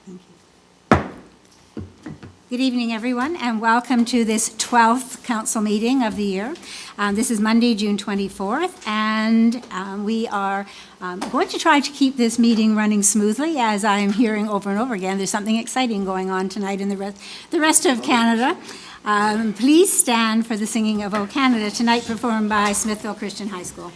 Thank you. Good evening, everyone, and welcome to this 12th council meeting of the year. This is Monday, June 24th, and we are going to try to keep this meeting running smoothly. As I am hearing over and over again, there's something exciting going on tonight in the rest of Canada. Please stand for the singing of O Canada, tonight performed by Smithville Christian High School.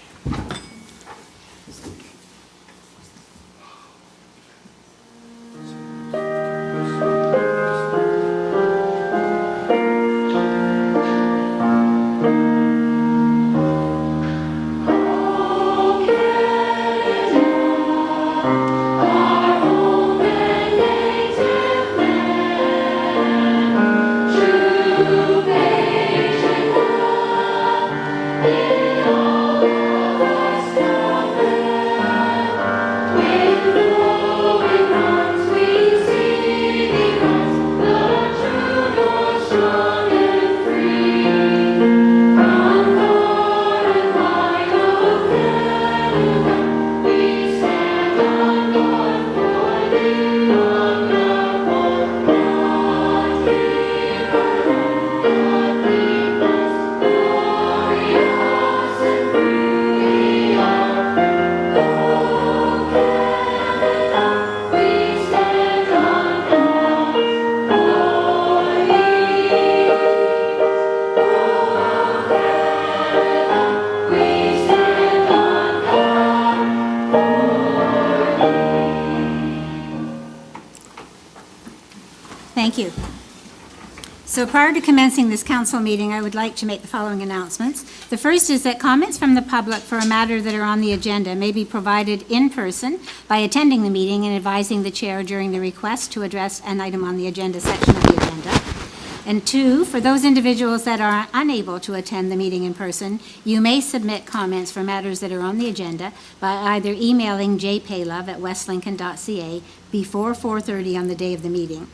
Thank you. So prior to commencing this council meeting, I would like to make the following announcements. The first is that comments from the public for a matter that are on the agenda may be provided in person by attending the meeting and advising the chair during the request to address an item on the agenda section of the agenda. And two, for those individuals that are unable to attend the meeting in person, you may submit comments for matters that are on the agenda by either emailing jpaylove@westlincoln.ca before 4:30 on the day of the meeting.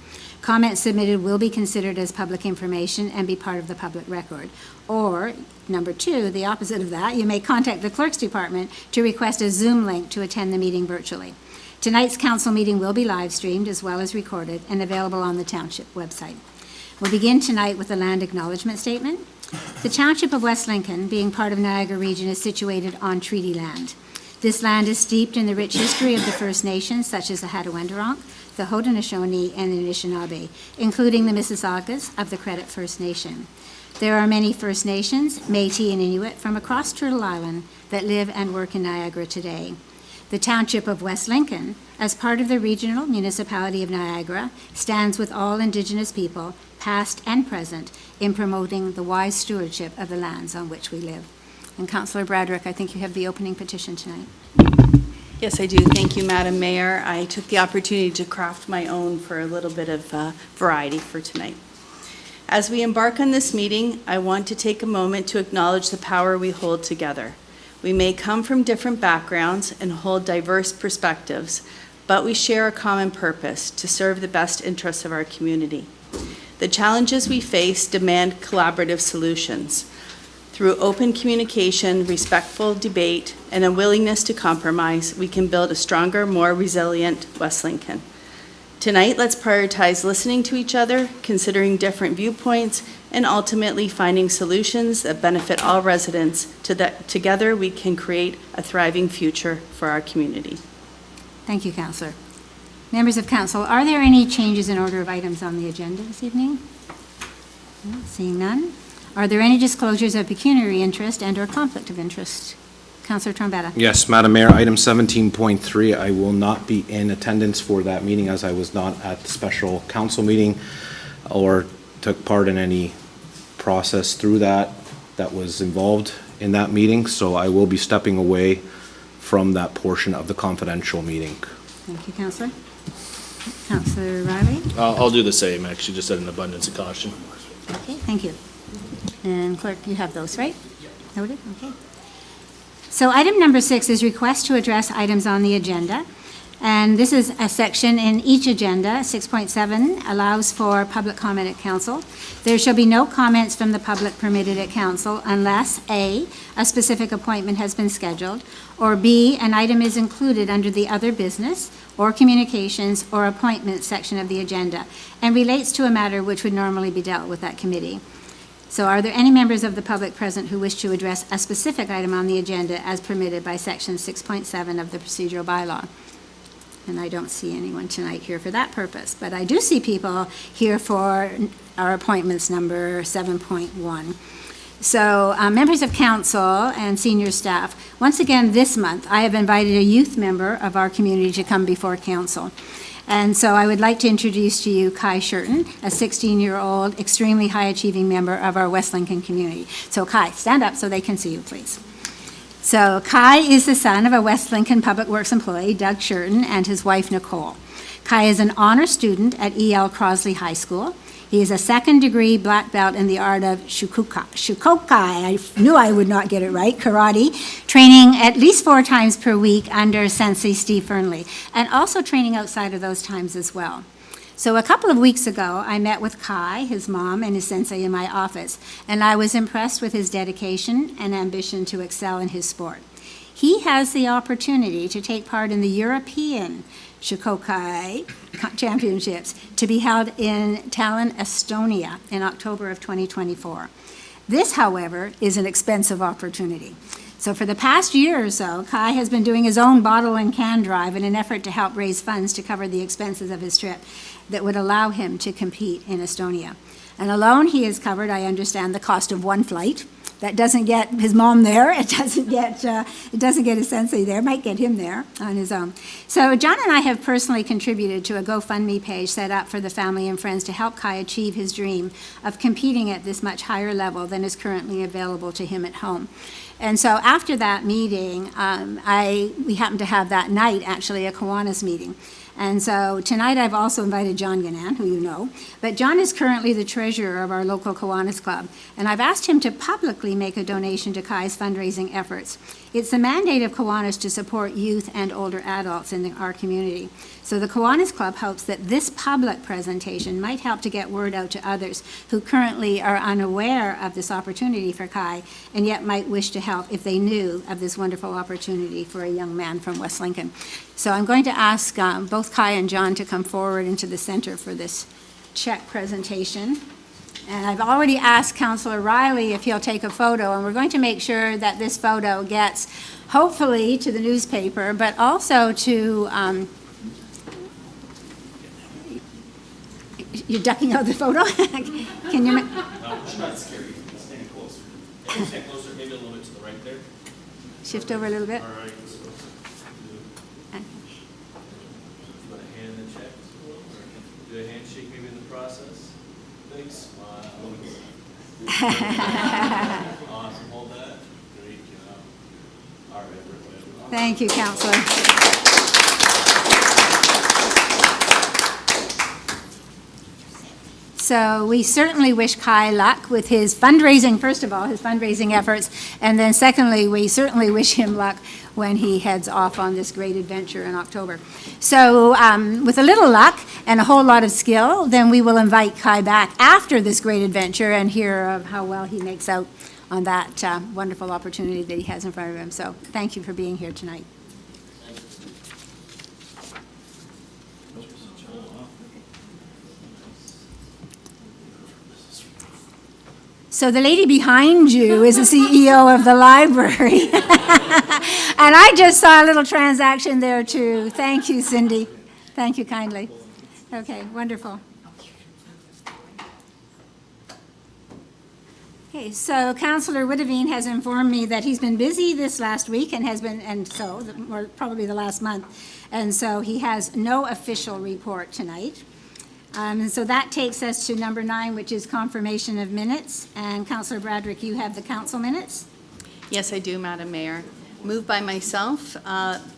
Comments submitted will be considered as public information and be part of the public record. Or, number two, the opposite of that, you may contact the clerk's department to request a Zoom link to attend the meeting virtually. Tonight's council meeting will be live streamed as well as recorded and available on the township website. We'll begin tonight with the land acknowledgement statement. The township of West Lincoln, being part of Niagara Region, is situated on treaty land. This land is steeped in the rich history of the First Nations, such as the Hattaway-Wendourong, the Haudenosaunee, and the Anishinaabe, including the Mississaugas of the Credit First Nation. There are many First Nations, Métis and Inuit, from across Turtle Island that live and work in Niagara today. The township of West Lincoln, as part of the regional municipality of Niagara, stands with all Indigenous people, past and present, in promoting the wise stewardship of the lands on which we live. And Councillor Bradrick, I think you have the opening petition tonight. Yes, I do. Thank you, Madam Mayor. I took the opportunity to craft my own for a little bit of variety for tonight. As we embark on this meeting, I want to take a moment to acknowledge the power we hold together. We may come from different backgrounds and hold diverse perspectives, but we share a common purpose to serve the best interests of our community. The challenges we face demand collaborative solutions. Through open communication, respectful debate, and a willingness to compromise, we can build a stronger, more resilient West Lincoln. Tonight, let's prioritize listening to each other, considering different viewpoints, and ultimately finding solutions that benefit all residents. Together, we can create a thriving future for our community. Thank you, Councillor. Members of Council, are there any changes in order of items on the agenda this evening? No, seeing none. Are there any disclosures of pecuniary interest and/or conflict of interest? Councillor Trombetta. Yes, Madam Mayor, item 17.3, I will not be in attendance for that meeting as I was not at the special council meeting or took part in any process through that was involved in that meeting, so I will be stepping away from that portion of the confidential meeting. Thank you, Councillor. Councillor Riley. I'll do the same, actually, just out of an abundance of caution. Okay, thank you. And Clerk, you have those, right? Noted, okay. So item number 6 is request to address items on the agenda. And this is a section in each agenda. 6.7 allows for public comment at council. There shall be no comments from the public permitted at council unless A, a specific appointment has been scheduled, or B, an item is included under the other business or communications or appointments section of the agenda and relates to a matter which would normally be dealt with that committee. So are there any members of the public present who wish to address a specific item on the agenda as permitted by section 6.7 of the procedural bylaw? And I don't see anyone tonight here for that purpose, but I do see people here for our appointments number 7.1. So members of council and senior staff, once again this month, I have invited a youth member of our community to come before council. And so I would like to introduce to you Kai Shurton, a 16-year-old, extremely high-achieving member of our West Lincoln community. So Kai, stand up so they can see you, please. So Kai is the son of a West Lincoln Public Works employee, Doug Shurton, and his wife, Nicole. Kai is an honor student at E.L. Crosley High School. He is a second-degree black belt in the art of shukokai. I knew I would not get it right, karate, training at least 4 times per week under Sensei Steve Fernley, and also training outside of those times as well. So a couple of weeks ago, I met with Kai, his mom, and his sensei in my office, and I was impressed with his dedication and ambition to excel in his sport. He has the opportunity to take part in the European Shukokai Championships to be held in Tallinn, Estonia in October of 2024. This, however, is an expensive opportunity. So for the past year or so, Kai has been doing his own bottle and can drive in an effort to help raise funds to cover the expenses of his trip that would allow him to compete in Estonia. And alone, he has covered, I understand, the cost of 1 flight. That doesn't get his mom there. It doesn't get his sensei there. Might get him there on his own. So John and I have personally contributed to a GoFundMe page set up for the family and friends to help Kai achieve his dream of competing at this much higher level than is currently available to him at home. And so after that meeting, we happened to have that night actually a Kiwanis meeting. And so tonight I've also invited John Ganan, who you know, but John is currently the treasurer of our local Kiwanis Club, and I've asked him to publicly make a donation to Kai's fundraising efforts. It's the mandate of Kiwanis to support youth and older adults in our community. So the Kiwanis Club hopes that this public presentation might help to get word out to others who currently are unaware of this opportunity for Kai and yet might wish to help if they knew of this wonderful opportunity for a young man from West Lincoln. So I'm going to ask both Kai and John to come forward into the center for this check presentation. And I've already asked Councillor Riley if he'll take a photo, and we're going to make sure that this photo gets hopefully to the newspaper, but also to, you're ducking out the photo? Can you? No, she's not scary. Stand closer. Stand closer, maybe a little bit to the right there. Shift over a little bit. All right. So, put a hand in the check. Do a handshake maybe in the process. Big smile. Awesome. Hold that. Great job. All right. Thank you, Councillor. So we certainly wish Kai luck with his fundraising, first of all, his fundraising efforts, and then secondly, we certainly wish him luck when he heads off on this great adventure in October. So with a little luck and a whole lot of skill, then we will invite Kai back after this great adventure and hear of how well he makes out on that wonderful opportunity that he has in front of him. So thank you for being here tonight. So the lady behind you is the CEO of the library. And I just saw a little transaction there too. Thank you, Cindy. Thank you kindly. Okay, wonderful. Okay, so Councillor Witteveen has informed me that he's been busy this last week and or probably the last month. And so he has no official report tonight. And so that takes us to number 9, which is confirmation of minutes. And Councillor Bradrick, you have the council minutes? Yes, I do, Madam Mayor. Moved by myself.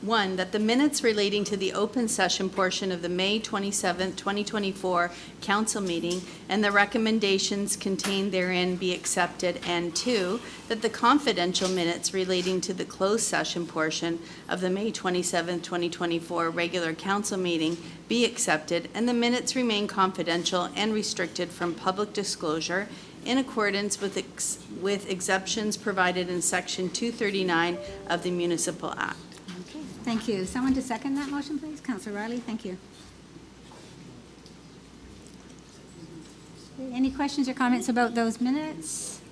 One, that the minutes relating to the open session portion of the May 27th, 2024 council meeting and the recommendations contained therein be accepted. And two, that the confidential minutes relating to the closed session portion of the May 27th, 2024 regular council meeting be accepted, and the minutes remain confidential and restricted from public disclosure in accordance with exceptions provided in Section 239 of the Municipal Act. Okay, thank you. Someone to second that motion, please? Councillor Riley, thank you. Any questions or comments about those minutes?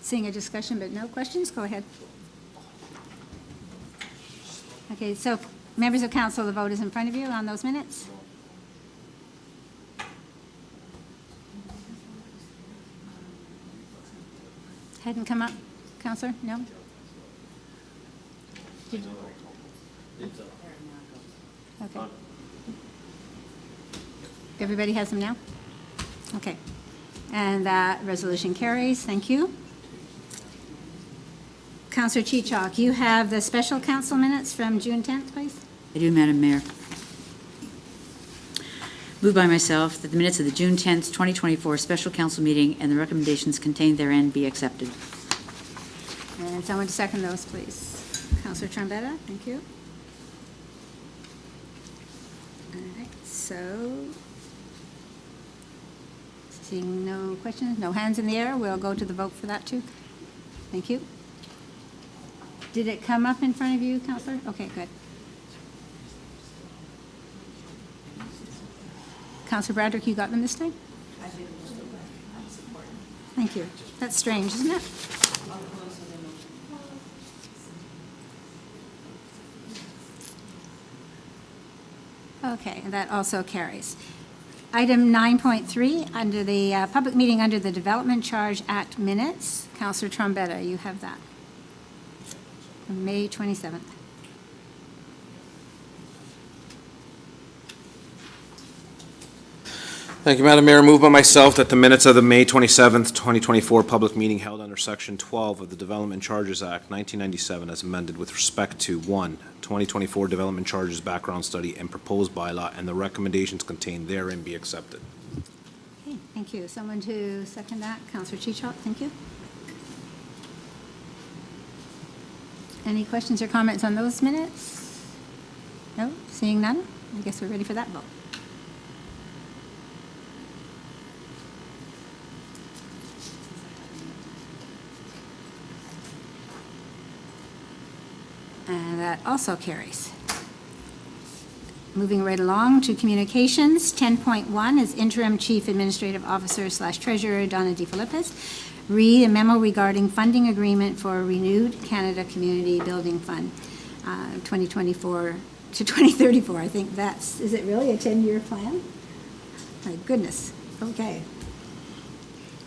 Seeing a discussion but no questions, go ahead. Okay, so members of council, the vote is in front of you on those minutes. Hadn't come up, Councillor? No? Did- Okay. Everybody has them now? Okay. And that resolution carries. Thank you. Councillor Chichok, you have the special council minutes from June 10th, please? I do, Madam Mayor. Moved by myself that the minutes of the June 10th, 2024 special council meeting and the recommendations contained therein be accepted. And someone to second those, please. Councillor Trombetta, thank you. All right, so seeing no questions, no hands in the air, we'll go to the vote for that too. Thank you. Did it come up in front of you, Councillor? Okay, good. Councillor Bradrick, you got them this time? Thank you. That's strange, isn't it? Okay, and that also carries. Item 9.3, under the public meeting under the Development Charge Act minutes. Councillor Trombetta, you have that. From May 27th. Thank you, Madam Mayor. Moved by myself that the minutes of the May 27th, 2024 public meeting held under Section 12 of the Development Charges Act 1997 as amended with respect to 1, 2024 Development Charges Background Study and proposed bylaw and the recommendations contained therein be accepted. Okay, thank you. Someone to second that? Councillor Chichok, thank you. Any questions or comments on those minutes? No? Seeing none? I guess we're ready for that vote. And that also carries. Moving right along to communications, 10.1 is Interim Chief Administrative Officer / Treasurer Donna DeFilippis. Read a memo regarding funding agreement for Renewed Canada Community Building Fund, 2024 to 2034. I think that's, is it really a 10-year plan? My goodness, okay.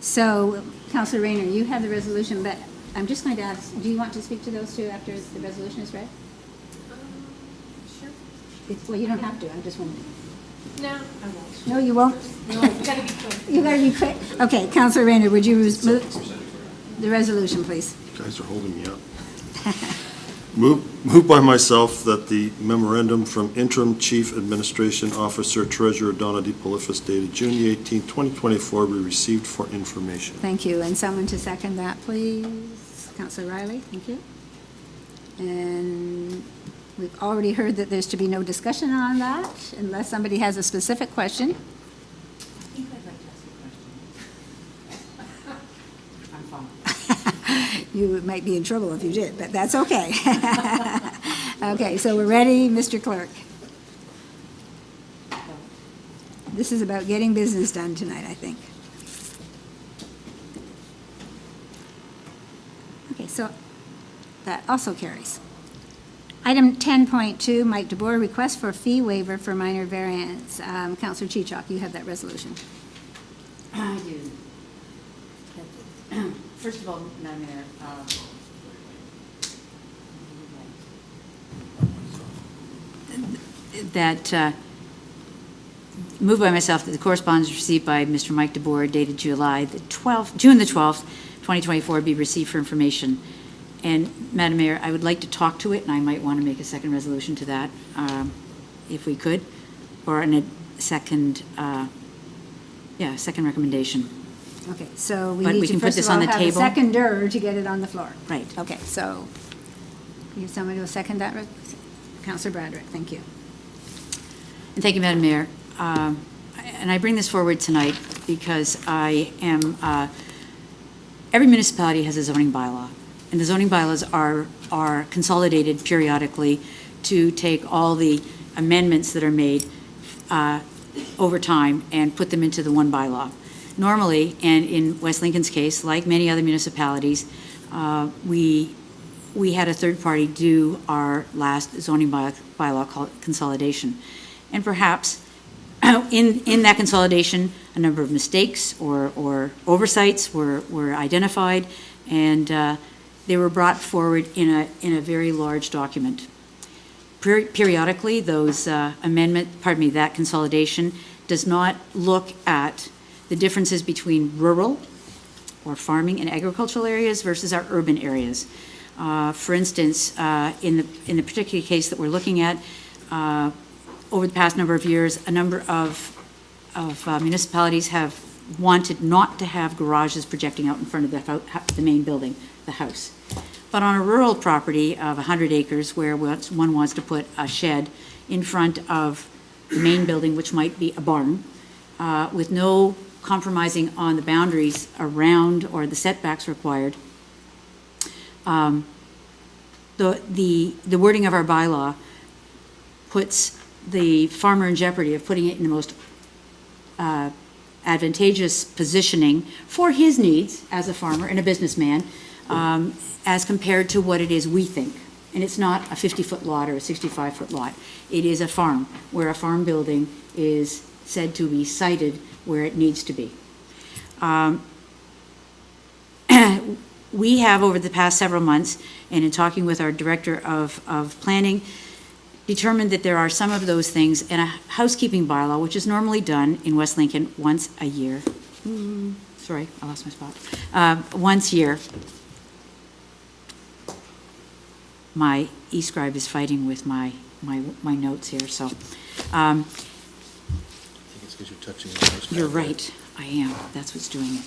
So, Councillor Rayner, you have the resolution, but I'm just going to ask, do you want to speak to those two after the resolution is read? Sure. Well, you don't have to, I'm just wondering. No, I won't. No, you won't? No, you gotta be quick. You gotta be quick. Okay, Councillor Rayner, would you move the resolution, please? You guys are holding me up. Moved by myself that the memorandum from Interim Chief Administration Officer Treasurer Donna DeFilippis dated June 18, 2024 be received for information. Thank you. And someone to second that, please? Councillor Riley, thank you. And we've already heard that there's to be no discussion on that unless somebody has a specific question. I think I'd like to ask a question. I'm fine. You might be in trouble if you did, but that's okay. Okay, so we're ready, Mr. Clerk. This is about getting business done tonight, I think. Okay, so that also carries. Item 10.2, Mike DeBoer, request for fee waiver for minor variance. Councillor Chichok, you have that resolution. I do. First of all, Madam Mayor, that moved by myself that the correspondence received by Mr. Mike DeBoer dated June the 12th, 2024 be received for information. And Madam Mayor, I would like to talk to it, and I might want to make a second resolution to that, if we could, or a second, second recommendation. Okay, so we But need we to can put first this of all on the have a table. seconder to get it on the floor. Right. Okay, so, you somebody will second that? Councillor Bradrick, thank you. And thank you, Madam Mayor. And I bring this forward tonight because I am, every municipality has a zoning bylaw, and the zoning bylaws are consolidated periodically to take all the amendments that are made over time and put them into the one bylaw. Normally, and in West Lincoln's case, like many other municipalities, we had a third party do our last zoning bylaw called consolidation. And perhaps in that consolidation, a number of mistakes or oversights were identified, and they were brought forward in a very large document. Periodically, those that consolidation does not look at the differences between rural or farming and agricultural areas versus our urban areas. For instance, in the particular case that we're looking at, over the past number of years, a number of municipalities have wanted not to have garages projecting out in front of the main building, the house. But on a rural property of 100 acres where one wants to put a shed in front of the main building, which might be a barn, with no compromising on the boundaries around or the setbacks required, the wording of our bylaw puts the farmer in jeopardy of putting it in the most advantageous positioning for his needs as a farmer and a businessman, as compared to what it is we think. And it's not a 50-foot lot or a 65-foot lot. It is a farm, where a farm building is said to be sited where it needs to be. We have, over the past several months, and in talking with our Director of Planning, determined that there are some of those things in a housekeeping bylaw, which is normally done in West Lincoln once a year. Sorry, I lost my spot. Once a year. My e-scribe is fighting with my notes here, so. I think it's because you're touching the mouse pad. You're right, I am. That's what's doing it.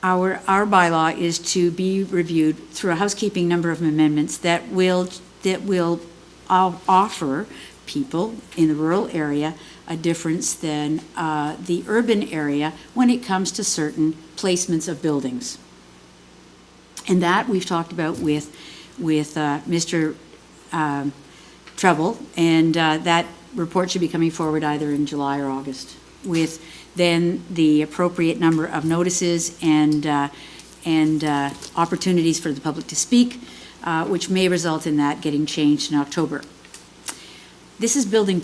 Our bylaw is to be reviewed through a housekeeping number of amendments that will offer people in the rural area a difference than the urban area when it comes to certain placements of buildings. And that we've talked about with Mr. Treble, and that report should be coming forward either in July or August, with then the appropriate number of notices and opportunities for the public to speak, which may result in that getting changed in October. This is building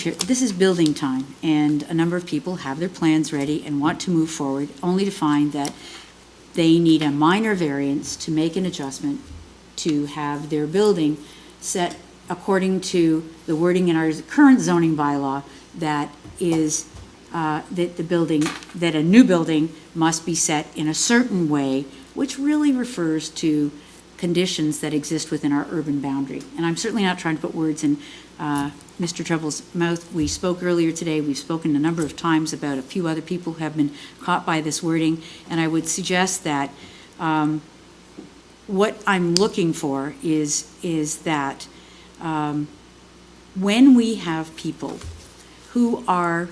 time, and a number of people have their plans ready and want to move forward, only to find that they need a minor variance to make an adjustment to have their building set according to the wording in our current zoning bylaw that is that a new building must be set in a certain way, which really refers to conditions that exist within our urban boundary. And I'm certainly not trying to put words in Mr. Treble's mouth. We spoke earlier today, we've spoken a number of times about a few other people who have been caught by this wording, and I would suggest that what I'm looking for is that when we have people who are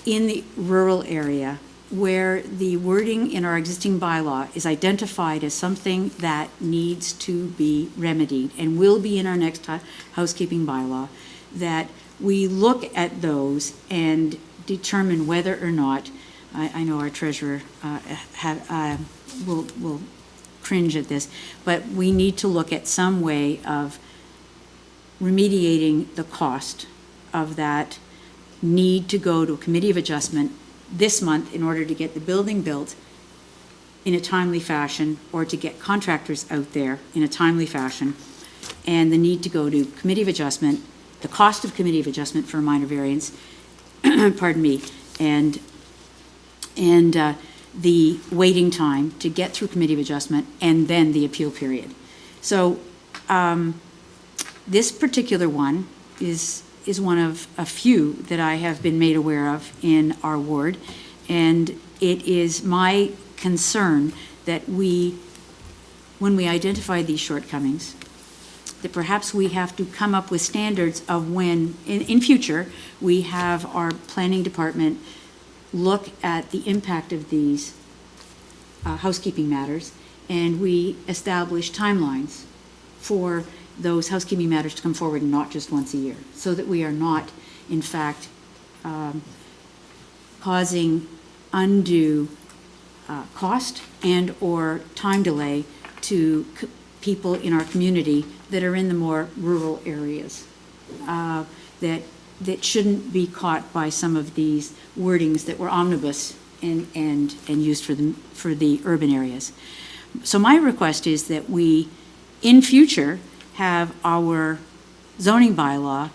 in the rural area where the wording in our existing bylaw is identified as something that needs to be remedied and will be in our next housekeeping bylaw, that we look at those and determine whether or not, I know our treasurer will cringe at this, but we need to look at some way of remediating the cost of that need to go to a committee of adjustment this month in order to get the building built in a timely fashion, or to get contractors out there in a timely fashion, and the need to go to committee of adjustment, the cost of committee of adjustment for a minor variance, pardon me, and the waiting time to get through Committee of Adjustment and then the appeal period. So this particular one is one of a few that I have been made aware of in our ward, and it is my concern that when we identify these shortcomings, that perhaps we have to come up with standards of when, in future, we have our planning department look at the impact of these housekeeping matters, and we establish timelines for those housekeeping matters to come forward, not just once a year, so that we are not, in fact, causing undue cost and/or time delay to people in our community that are in the more rural areas, that shouldn't be caught by some of these wordings that were omnibus and used for the urban areas. So my request is that we, in future, have our zoning bylaw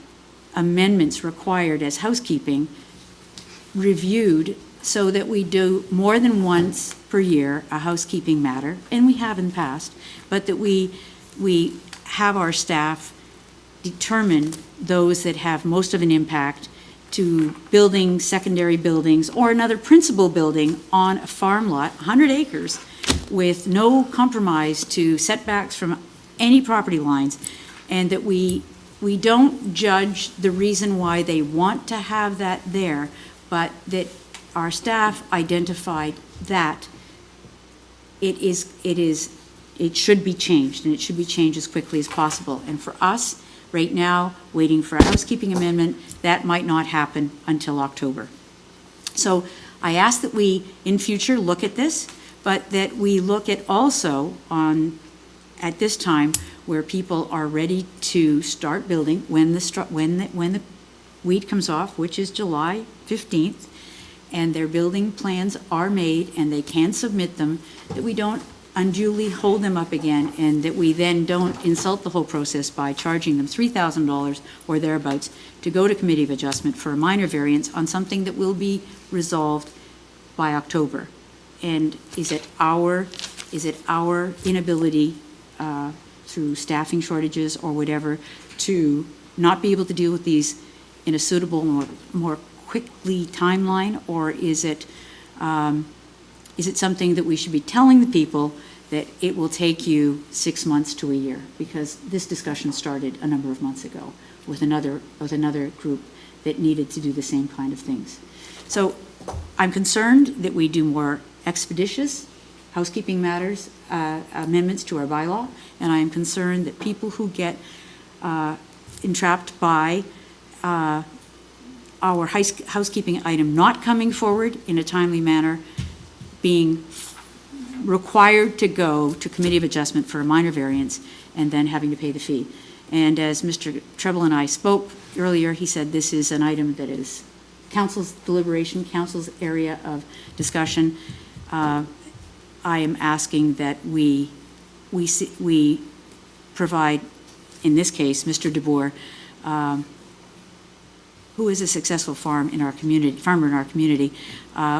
amendments required as housekeeping reviewed so that we do more than once per year a housekeeping matter, and we have in the past, but that we have our staff determine those that have most of an impact to building secondary buildings or another principal building on a farm lot, 100 acres, with no compromise to setbacks from any property lines, and that we don't judge the reason why they want to have that there, but that our staff identified that it should be changed, and it should be changed as quickly as possible. And for us, right now, waiting for a housekeeping amendment, that might not happen until October. So I ask that we, in future, look at this, but that we look at also at this time where people are ready to start building when the weed comes off, which is July 15th, and their building plans are made and they can submit them, that we don't unduly hold them up again, and that we then don't insult the whole process by charging them $3,000 or thereabouts to go to Committee of Adjustment for a minor variance on something that will be resolved by October. And is it our inability through staffing shortages or whatever to not be able to deal with these in a suitable, more quickly timeline, or is it something that we should be telling the people that it will take you 6 months to a year? Because this discussion started a number of months ago with another group that needed to do the same kind of things. So I'm concerned that we do more expeditious housekeeping matters, amendments to our bylaw, and I am concerned that people who get entrapped by our housekeeping item not coming forward in a timely manner, being required to go to Committee of Adjustment for a minor variance, and then having to pay the fee. And as Mr. Treble and I spoke earlier, he said this is an item that is council's deliberation, council's area of discussion. I am asking that we provide, in this case, Mr. DeBoer, who is a successful farmer in our community,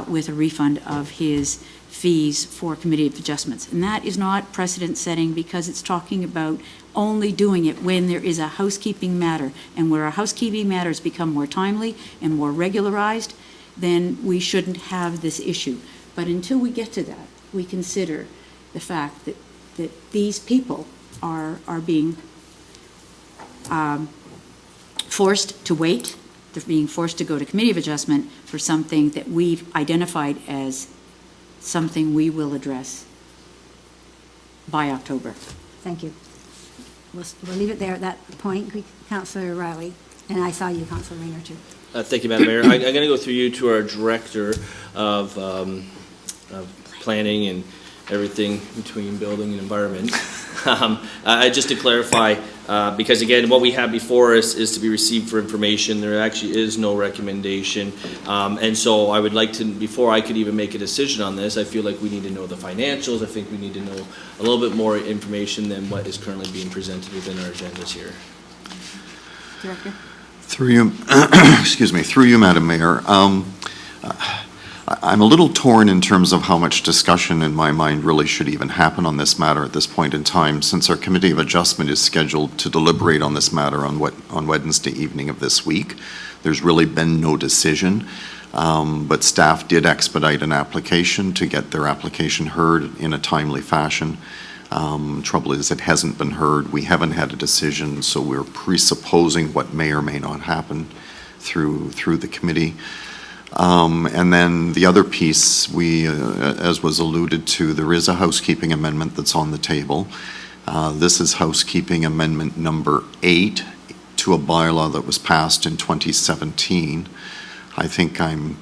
with a refund of his fees for Committee of Adjustments. And that is not precedent-setting, because it's talking about only doing it when there is a housekeeping matter. And where our housekeeping matters become more timely and more regularized, then we shouldn't have this issue. But until we get to that, we consider the fact that these people are being forced to wait. They're being forced to go to Committee of Adjustment for something that we've identified as something we will address by October. Thank you. We'll leave it there at that point, Councillor Riley, and I saw you, Councillor Rayner, too. Thank you, Madam Mayor. I'm going to go through you to our Director of Planning and everything between building and environment. Just to clarify, because again, what we have before us is to be received for information. There actually is no recommendation. And so I would like to, before I could even make a decision on this, I feel like we need to know the financials. I think we need to know a little bit more information than what is currently being presented within our agendas here. Director? Through you, excuse me, through you, Madam Mayor. I'm a little torn in terms of how much discussion in my mind really should even happen on this matter at this point in time, since our Committee of Adjustment is scheduled to deliberate on this matter on Wednesday evening of this week. There's really been no decision, but staff did expedite an application to get their application heard in a timely fashion. Trouble is, it hasn't been heard. We haven't had a decision, so we're presupposing what may or may not happen through the committee. And then the other piece, as was alluded to, there is a housekeeping amendment that's on the table. This is housekeeping amendment number 8 to a bylaw that was passed in 2017. I think I'm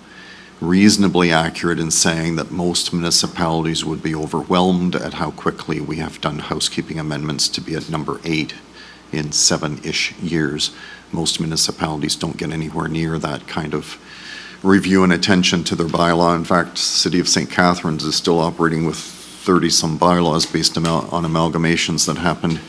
reasonably accurate in saying that most municipalities would be overwhelmed at how quickly we have done housekeeping amendments to be at number 8 in 7-ish years. Most municipalities don't get anywhere near that kind of review and attention to their bylaw. In fact, the City of St. Catharines is still operating with 30-some bylaws based on amalgamations that happened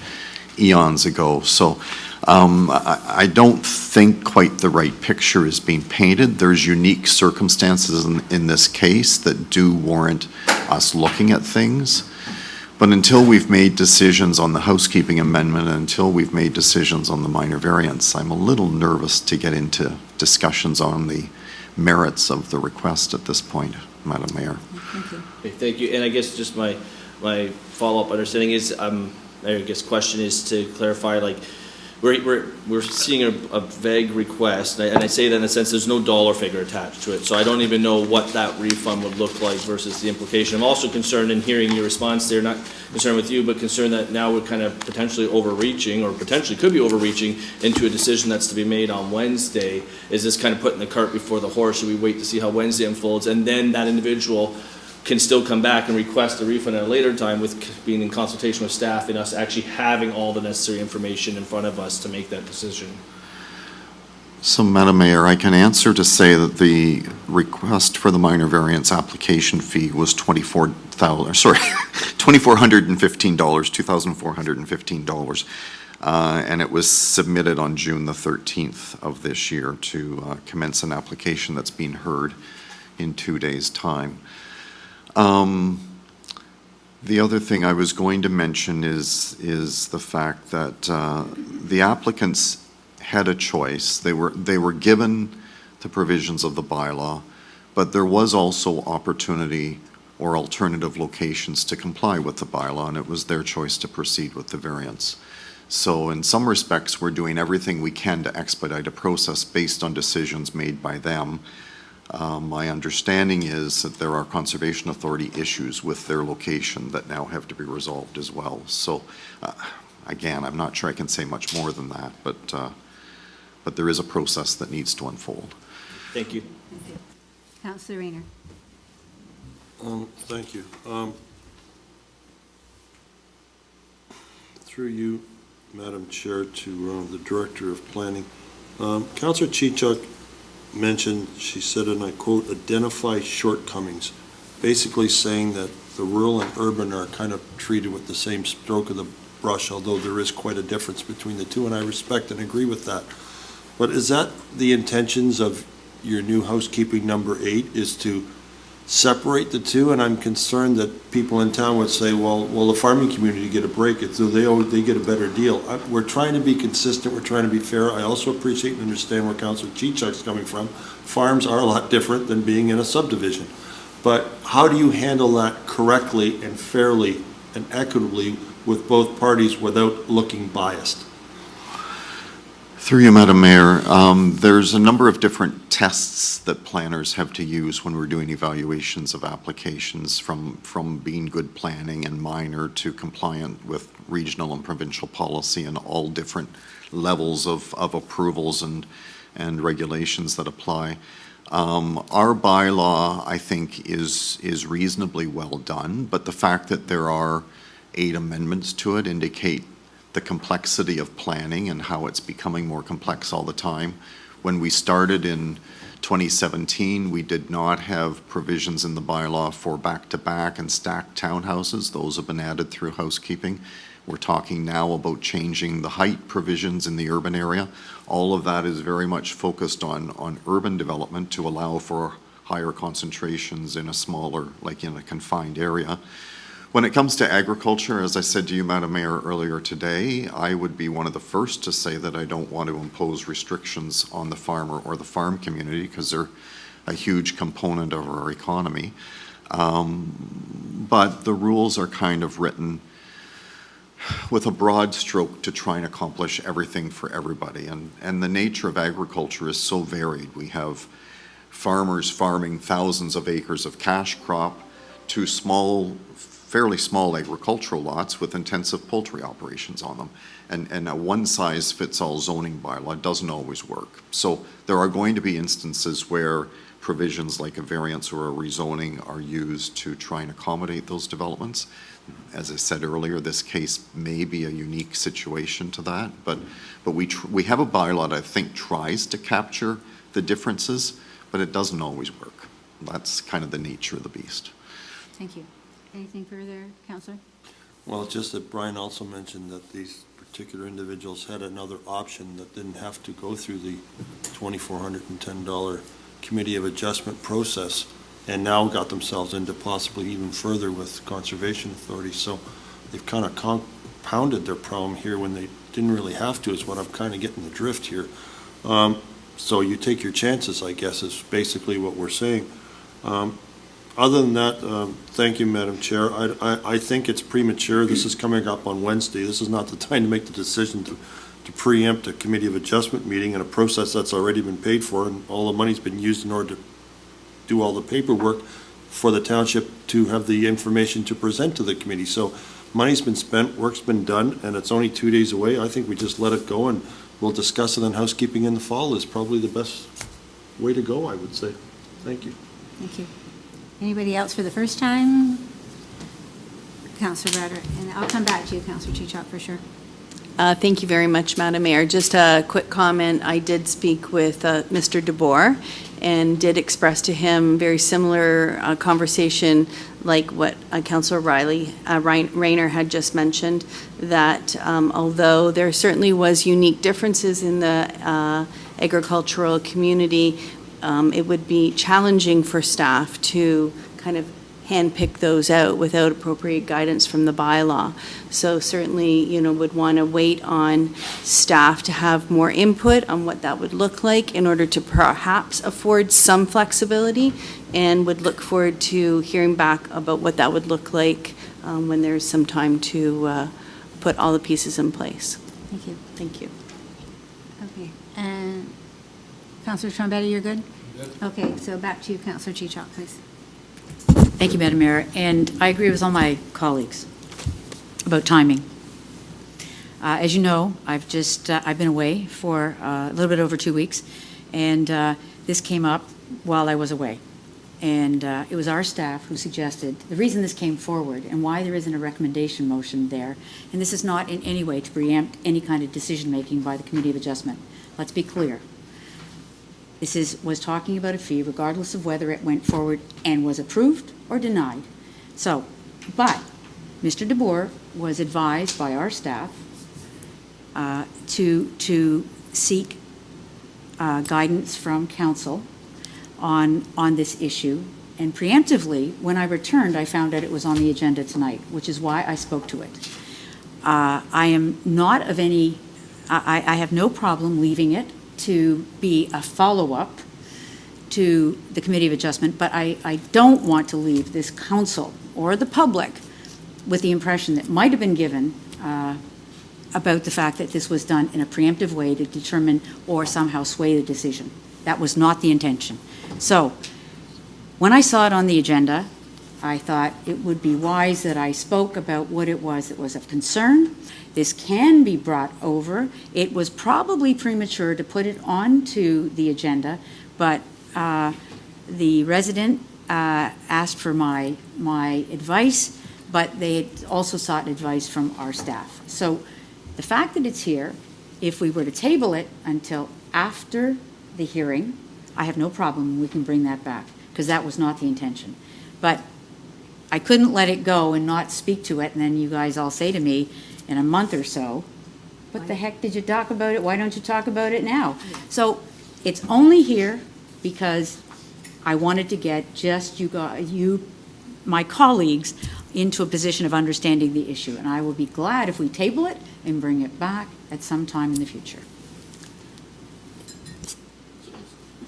eons ago. So I don't think quite the right picture is being painted. There's unique circumstances in this case that do warrant us looking at things. But until we've made decisions on the housekeeping amendment, and until we've made decisions on the minor variance, I'm a little nervous to get into discussions on the merits of the request at this point, Madam Mayor. Okay, thank you. And I guess just my follow-up understanding is, I guess question is to clarify, like, we're seeing a vague request, and I say that in the sense there's no dollar figure attached to it, so I don't even know what that refund would look like versus the implication. I'm also concerned in hearing your response there, not concerned with you, but concerned that now we're kind of potentially overreaching, or potentially could be overreaching, into a decision that's to be made on Wednesday. Is this kind of putting the cart before the horse? Should we wait to see how Wednesday unfolds, and then that individual can still come back and request a refund at a later time, with being in consultation with staff and us actually having all the necessary information in front of us to make that decision? So, Madam Mayor, I can answer to say that the request for the minor variance application fee was $2,415, and it was submitted on June the 13th of this year to commence an application that's being heard in 2 days' time. The other thing I was going to mention is the fact that the applicants had a choice. They were given the provisions of the bylaw, but there was also opportunity or alternative locations to comply with the bylaw, and it was their choice to proceed with the variance. So in some respects, we're doing everything we can to expedite a process based on decisions made by them. My understanding is that there are Conservation Authority issues with their location that now have to be resolved as well. So, again, I'm not sure I can say much more than that, but there is a process that needs to unfold. Thank you. Councillor Rayner. Thank you. Through you, Madam Chair, to the Director of Planning. Councillor Chichuk mentioned, she said, and I quote, identify shortcomings, basically saying that the rural and urban are kind of treated with the same stroke of the brush, although there is quite a difference between the two, and I respect and agree with that. But is that the intentions of your new housekeeping number 8, is to separate the two? And I'm concerned that people in town would say, well, the farming community get a break, so they get a better deal. We're trying to be consistent, we're trying to be fair. I also appreciate and understand where Councilor Chichuk's coming from. Farms are a lot different than being in a subdivision. But how do you handle that correctly and fairly and equitably with both parties without looking biased? Through you, Madam Mayor, there's a number of different tests that planners have to use when we're doing evaluations of applications, from being good planning and minor to compliant with regional and provincial policy and all different levels of approvals and regulations that apply. Our bylaw, I think, is reasonably well done, but the fact that there are 8 amendments to it indicate the complexity of planning and how it's becoming more complex all the time. When we started in 2017, we did not have provisions in the bylaw for back-to-back and stacked townhouses. Those have been added through housekeeping. We're talking now about changing the height provisions in the urban area. All of that is very much focused on urban development to allow for higher concentrations in a smaller, like in a confined area. When it comes to agriculture, as I said to you, Madam Mayor, earlier today, I would be one of the first to say that I don't want to impose restrictions on the farmer or the farm community because they're a huge component of our economy. But the rules are kind of written with a broad stroke to try and accomplish everything for everybody. And the nature of agriculture is so varied. We have farmers farming thousands of acres of cash crop to fairly small agricultural lots with intensive poultry operations on them. And a one-size-fits-all zoning bylaw doesn't always work. So there are going to be instances where provisions like a variance or a rezoning are used to try and accommodate those developments. As I said earlier, this case may be a unique situation to that, but we have a bylaw that I think tries to capture the differences, but it doesn't always work. That's kind of the nature of the beast. Thank you. Anything further, Councillor? Well, just that Brian also mentioned that these particular individuals had another option that didn't have to go through the $2,410 Committee of Adjustment process, and now got themselves into possibly even further with Conservation Authority. So they've kind of compounded their problem here when they didn't really have to, is what I'm kind of getting the drift here. So you take your chances, I guess, is basically what we're saying. Other than that, thank you, Madam Chair. I think it's premature. This is coming up on Wednesday. This is not the time to make the decision to preempt a Committee of Adjustment meeting in a process that's already been paid for, and all the money's been used in order to do all the paperwork for the township to have the information to present to the committee. So money's been spent, work's been done, and it's only 2 days away. I think we just let it go, and we'll discuss it on housekeeping in the fall is probably the best way to go, I would say. Thank you. Thank you. Anybody else for the first time? Councillor Broderick, and I'll come back to you, Councillor Chichok, for sure. Thank you very much, Madam Mayor. Just a quick comment. I did speak with Mr. DeBoer and did express to him very similar conversation like what Councillor Rayner had just mentioned, that although there certainly was unique differences in the agricultural community, it would be challenging for staff to kind of handpick those out without appropriate guidance from the bylaw. So certainly, would want to wait on staff to have more input on what that would look like in order to perhaps afford some flexibility, and would look forward to hearing back about what that would look like when there's some time to put all the pieces in place. Thank you. Thank you. Okay. And Councillor Trombetta, you're good? Okay, so back to you, Councillor Chichok, please. Thank you, Madam Mayor, and I agree with all my colleagues about timing. As you know, I've been away for a little bit over 2 weeks, and this came up while I was away. And it was our staff who suggested, the reason this came forward and why there isn't a recommendation motion there, and this is not in any way to preempt any kind of decision-making by the Committee of Adjustment. Let's be clear. This was talking about a fee regardless of whether it went forward and was approved or denied. So, but Mr. DeBoer was advised by our staff to seek guidance from council on this issue. And preemptively, when I returned, I found out it was on the agenda tonight, which is why I spoke to it. I am not of any, I have no problem leaving it to be a follow-up to the Committee of Adjustment, but I don't want to leave this council or the public with the impression that might have been given about the fact that this was done in a preemptive way to determine or somehow sway the decision. That was not the intention. So when I saw it on the agenda, I thought it would be wise that I spoke about what it was that was of concern. This can be brought over. It was probably premature to put it onto the agenda, but the resident asked for my advice, but they had also sought advice from our staff. So the fact that it's here, if we were to table it until after the hearing, I have no problem. We can bring that back, because that was not the intention. But I couldn't let it go and not speak to it, and then you guys all say to me in a month or so, what the heck did you talk about it? Why don't you talk about it now? So it's only here because I wanted to get just my colleagues, into a position of understanding the issue. And I will be glad if we table it and bring it back at some time in the future.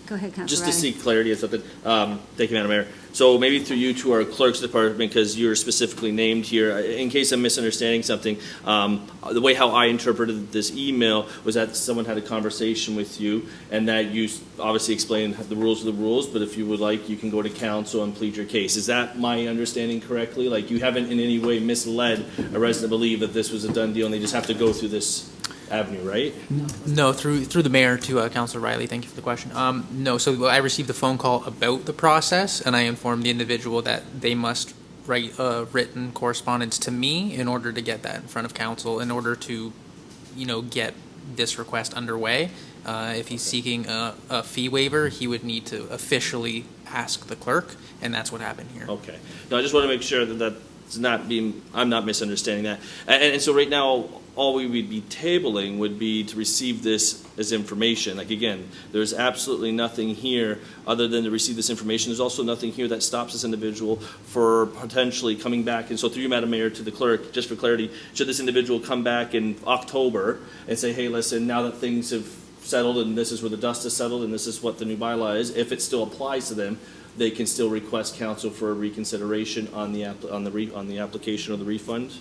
Go ahead, Councilor Just to Riley. see clarity of something, thank you, Madam Mayor. So maybe through you to our clerk's department, because you're specifically named here, in case I'm misunderstanding something, the way how I interpreted this email was that someone had a conversation with you, and that you obviously explained the rules are the rules, but if you would like, you can go to council and plead your case. Is that my understanding correctly? Like, you haven't in any way misled a resident to believe that this was a done deal, and they just have to go through this avenue, right? No, through the mayor to Councilor Riley. Thank you for the question. No, so I received a phone call about the process, and I informed the individual that they must write a written correspondence to me in order to get that in front of council, in order to, get this request underway. If he's seeking a fee waiver, he would need to officially ask the clerk, and that's what happened here. Okay. No, I just want to make sure that that's not being, I'm not misunderstanding that. And so right now, all we would be tabling would be to receive this as information. Like, again, there's absolutely nothing here other than to receive this information. There's also nothing here that stops this individual for potentially coming back. And so through you, Madam Mayor, to the clerk, just for clarity, should this individual come back in October and say, hey, listen, now that things have settled and this is where the dust has settled and this is what the new bylaw is, if it still applies to them, they can still request council for a reconsideration on the application or the refund?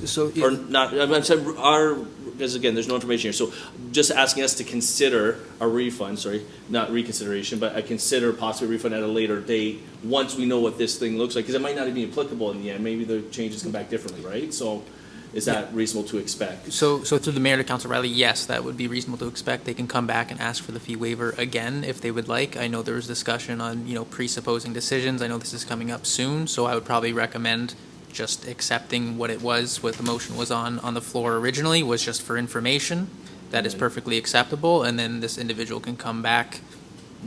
So Or not, I'm saying because again, there's no information here. So just asking us to consider a refund, sorry, not reconsideration, but I consider possibly a refund at a later date once we know what this thing looks like, because it might not even be applicable in the end. Maybe the changes come back differently, right? So is that reasonable to expect? So through the mayor to Councilor Riley, yes, that would be reasonable to expect. They can come back and ask for the fee waiver again if they would like. I know there was discussion on, presupposing decisions. I know this is coming up soon, so I would probably recommend just accepting what the motion was on the floor originally, was just for information. That is perfectly acceptable, and then this individual can come back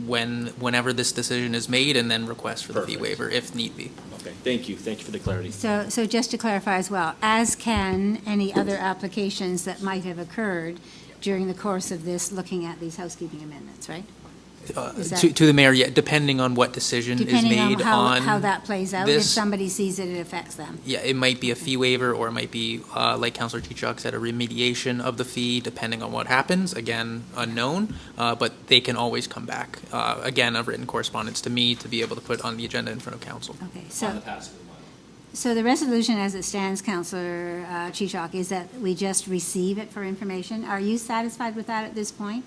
whenever this decision is made and then request for the fee Perfect. waiver if need be. Okay, thank you for the clarity. So just to clarify as well, as can any other applications that might have occurred during the course of this, looking at these housekeeping amendments, right? Is that- To the mayor, yeah, depending on what decision is Depending on made on how that plays out, if this. somebody sees it, it affects them. Yeah, it might be a fee waiver, or it might be, like Councilor Chichok said, a remediation of the fee, depending on what happens. Again, unknown, but they can always come back. Again, a written correspondence to me to be able to put on the agenda in front of council. Okay, so the resolution as it stands, Councillor Chichok, is that we just receive it for information. Are you satisfied with that at this point?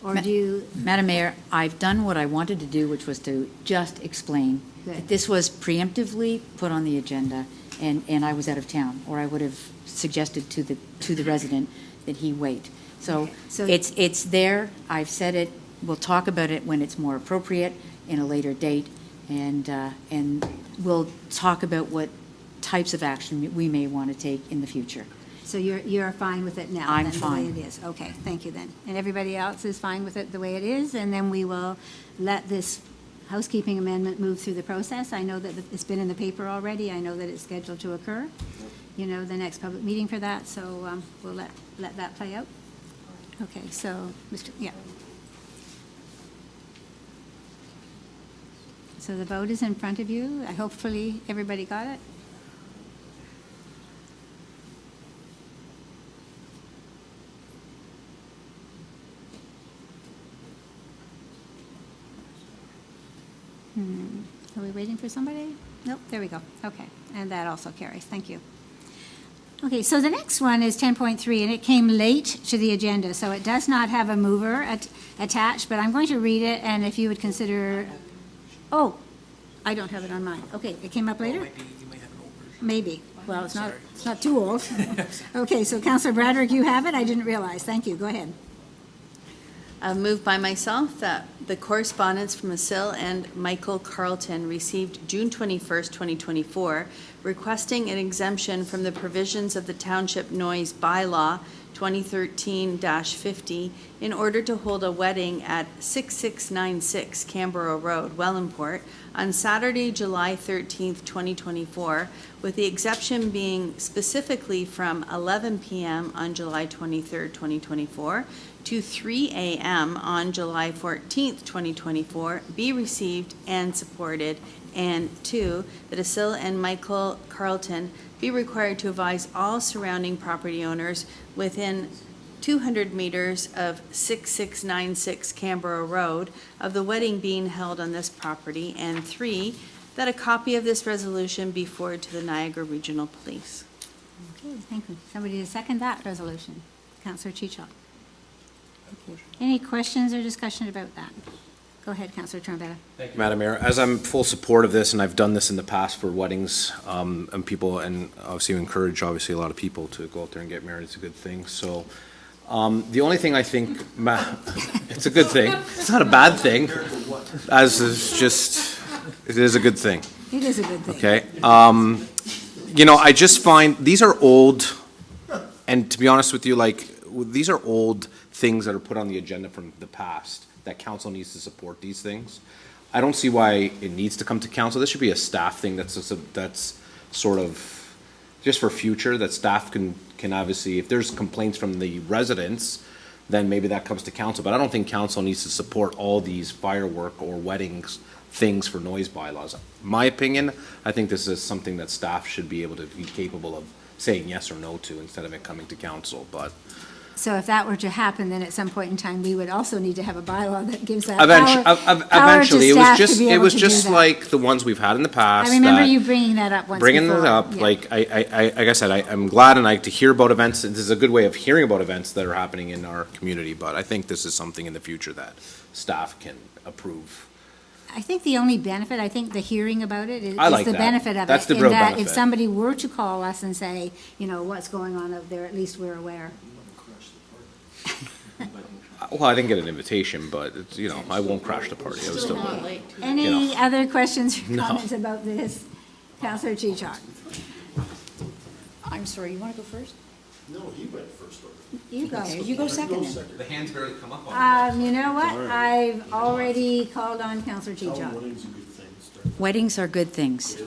Or do you? Madam Mayor, I've done what I wanted to do, which was to just explain Good. that this was preemptively put on the agenda, and I was out of town, or I would have suggested to the resident that he wait. So Okay, so- it's there, I've said it, we'll talk about it when it's more appropriate in a later date, and we'll talk about what types of action we may want to take in the future. So you're fine with it now? I'm then, fine. The way it is? Okay, thank you then. And everybody else is fine with it the way it is? And then we will let this housekeeping amendment move through the process? I know that it's been in the paper already. I know that it's scheduled to occur, the next public meeting for that. So we'll let that play out. Okay, so, yeah. So the vote is in front of you. Hopefully, everybody got it. Are we waiting for somebody? Nope, there we go. Okay, and that also carries. Thank you. Okay, so the next one is 10.3, and it came late to the agenda, so it does not have a mover attached, but I'm going to read it, and if you would consider, oh, I don't have it on mine. Okay, it came up later? Maybe. Well, it's not too old. Okay, so Councillor Bradrick, you have it? I didn't realize. Thank you. Go ahead. Moved by myself that the correspondence from Asil and Michael Carlton received June 21st, 2024, requesting an exemption from the provisions of the Township Noise Bylaw 2013-50 in order to hold a wedding at 6696 Canberra Road, Wellandport, on Saturday, July 13th, 2024, with the exception being specifically from 11 p.m. on July 23rd, 2024, to 3 a.m. on July 14th, 2024, be received and supported. And 2, that Asil and Michael Carlton be required to advise all surrounding property owners within 200 meters of 6696 Canberra Road of the wedding being held on this property. And 3, that a copy of this resolution be forwarded to the Niagara Regional Police. Okay, thank you. Somebody to second that resolution? Councillor Chichok. Any questions or discussion about that? Go ahead, Councillor Trombetta. Thank you, Madam Mayor. As I'm full support of this, and I've done this in the past for weddings, and people, and obviously encourage, obviously, a lot of people to go out there and get married. It's a good thing. So, the only thing I think, it's a good thing. It's not a bad thing. As is just, it is a good thing. It is a good thing. Okay. You know, I just find these are old, and to be honest with you, like, these are old things that are put on the agenda from the past, that council needs to support these things. I don't see why it needs to come to council. This should be a staff thing that's sort of just for future, that staff can obviously, if there's complaints from the residents, then maybe that comes to council. But I don't think council needs to support all these firework or weddings things for noise bylaws. My opinion, I think this is something that staff should be able to be capable of saying yes or no to instead of it coming to council, but. So if that were to happen, then at some point in time, we would also need to have a bylaw that gives that Eventually, it was just that. like the ones we've had in the past. I remember that- you bringing that up once before. Bringing it up, Yeah. like I said, I'm glad and to hear about events. This is a good way of hearing about events that are happening in our community, but I think this is something in the future that staff can approve. I think the only benefit, I think the hearing about it is I like the that. benefit of it. That's the real In that if benefit. somebody were to call us and say, you know, what's going on out there, at least we're aware. Well, I didn't get an invitation, but it's, you know, I won't crash the party. I was still. Any other questions or No. comments about this? Councillor Chichok. I'm sorry, you want to go first? No, he went first. You go. Okay, you go second then. The hands barely come up You know what? I've already called on Councillor Chichok. Weddings are good things. Weddings are good things.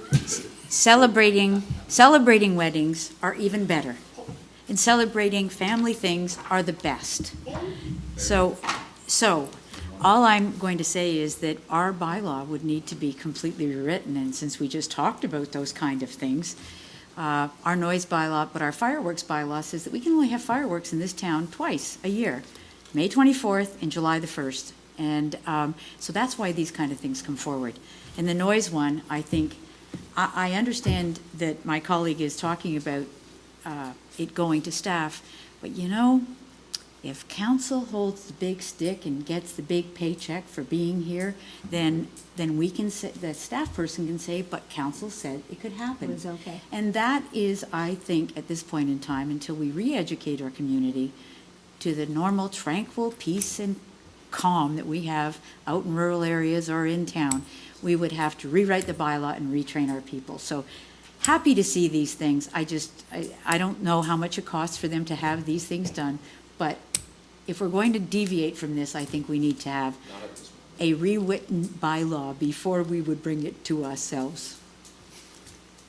Celebrating weddings are even better. And celebrating family things are the best. So all I'm going to say is that our bylaw would need to be completely rewritten, and since we just talked about those kind of things, our noise bylaw, but our fireworks bylaw says that we can only have fireworks in this town twice a year, May 24th and July the 1st. And so that's why these kind of things come forward. And the noise one, I think, I understand that my colleague is talking about it going to staff, but you know, if council holds the big stick and gets the big paycheck for being here, then we can say, the staff person can say, but council said it could happen. It was okay. And that is, I think, at this point in time, until we re-educate our community to the normal tranquil peace and calm that we have out in rural areas or in town, we would have to rewrite the bylaw and retrain our people. So happy to see these things. I don't know how much it costs for them to have these things done, but if we're going to deviate from this, I think we need to have a rewritten bylaw before we would bring it to ourselves.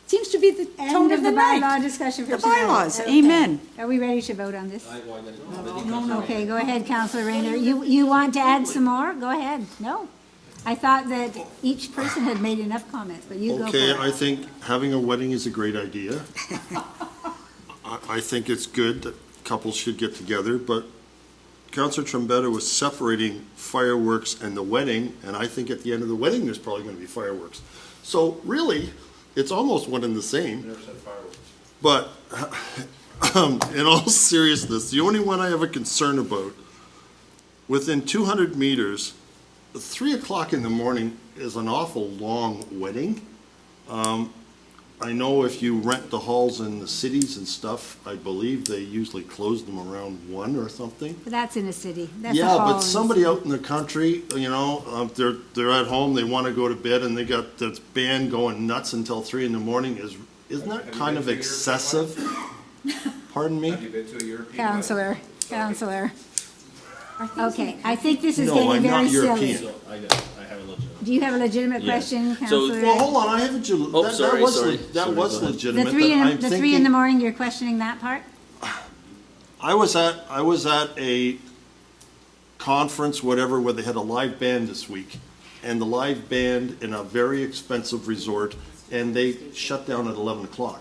Seems to be the tone End of of the the night. bylaw discussion for The tonight. bylaws, Okay. amen. Are we ready to vote on this? Okay, go ahead, Councillor Rayner. You want to add some more? Go ahead. No? I thought that each person had made enough comments, but you go for Okay, it. I think having a wedding is a great idea. I think it's good that couples should get together, but Councillor Trombetta was separating fireworks and the wedding, and I think at the end of the wedding, there's probably gonna be fireworks. So really, it's almost one and the same. But in all seriousness, the only one I have a concern about, within 200 meters, 3 o'clock in the morning is an awful long wedding. I know if you rent the halls in the cities and stuff, I believe they usually close them around 1 or something. But that's in a city. That's a Yeah, hall but in a somebody city. out in the country, you know, they're at home, they want to go to bed, and they got this band going nuts until 3 in the morning. Isn't that kind of excessive? Pardon me? Councillor. Okay, I think this is No, getting I'm very not silly. European. I have a legitimate. Do you have a legitimate Yeah. question, So- Councillor? Well, hold on, I have a, Oh, that sorry, was, sorry. that Sorry, was go ahead. legitimate. The 3 I'm in the thinking- morning, you're questioning that part? I was at a conference, whatever, where they had a live band this week, and the live band in a very expensive resort, and they shut down at 11 o'clock.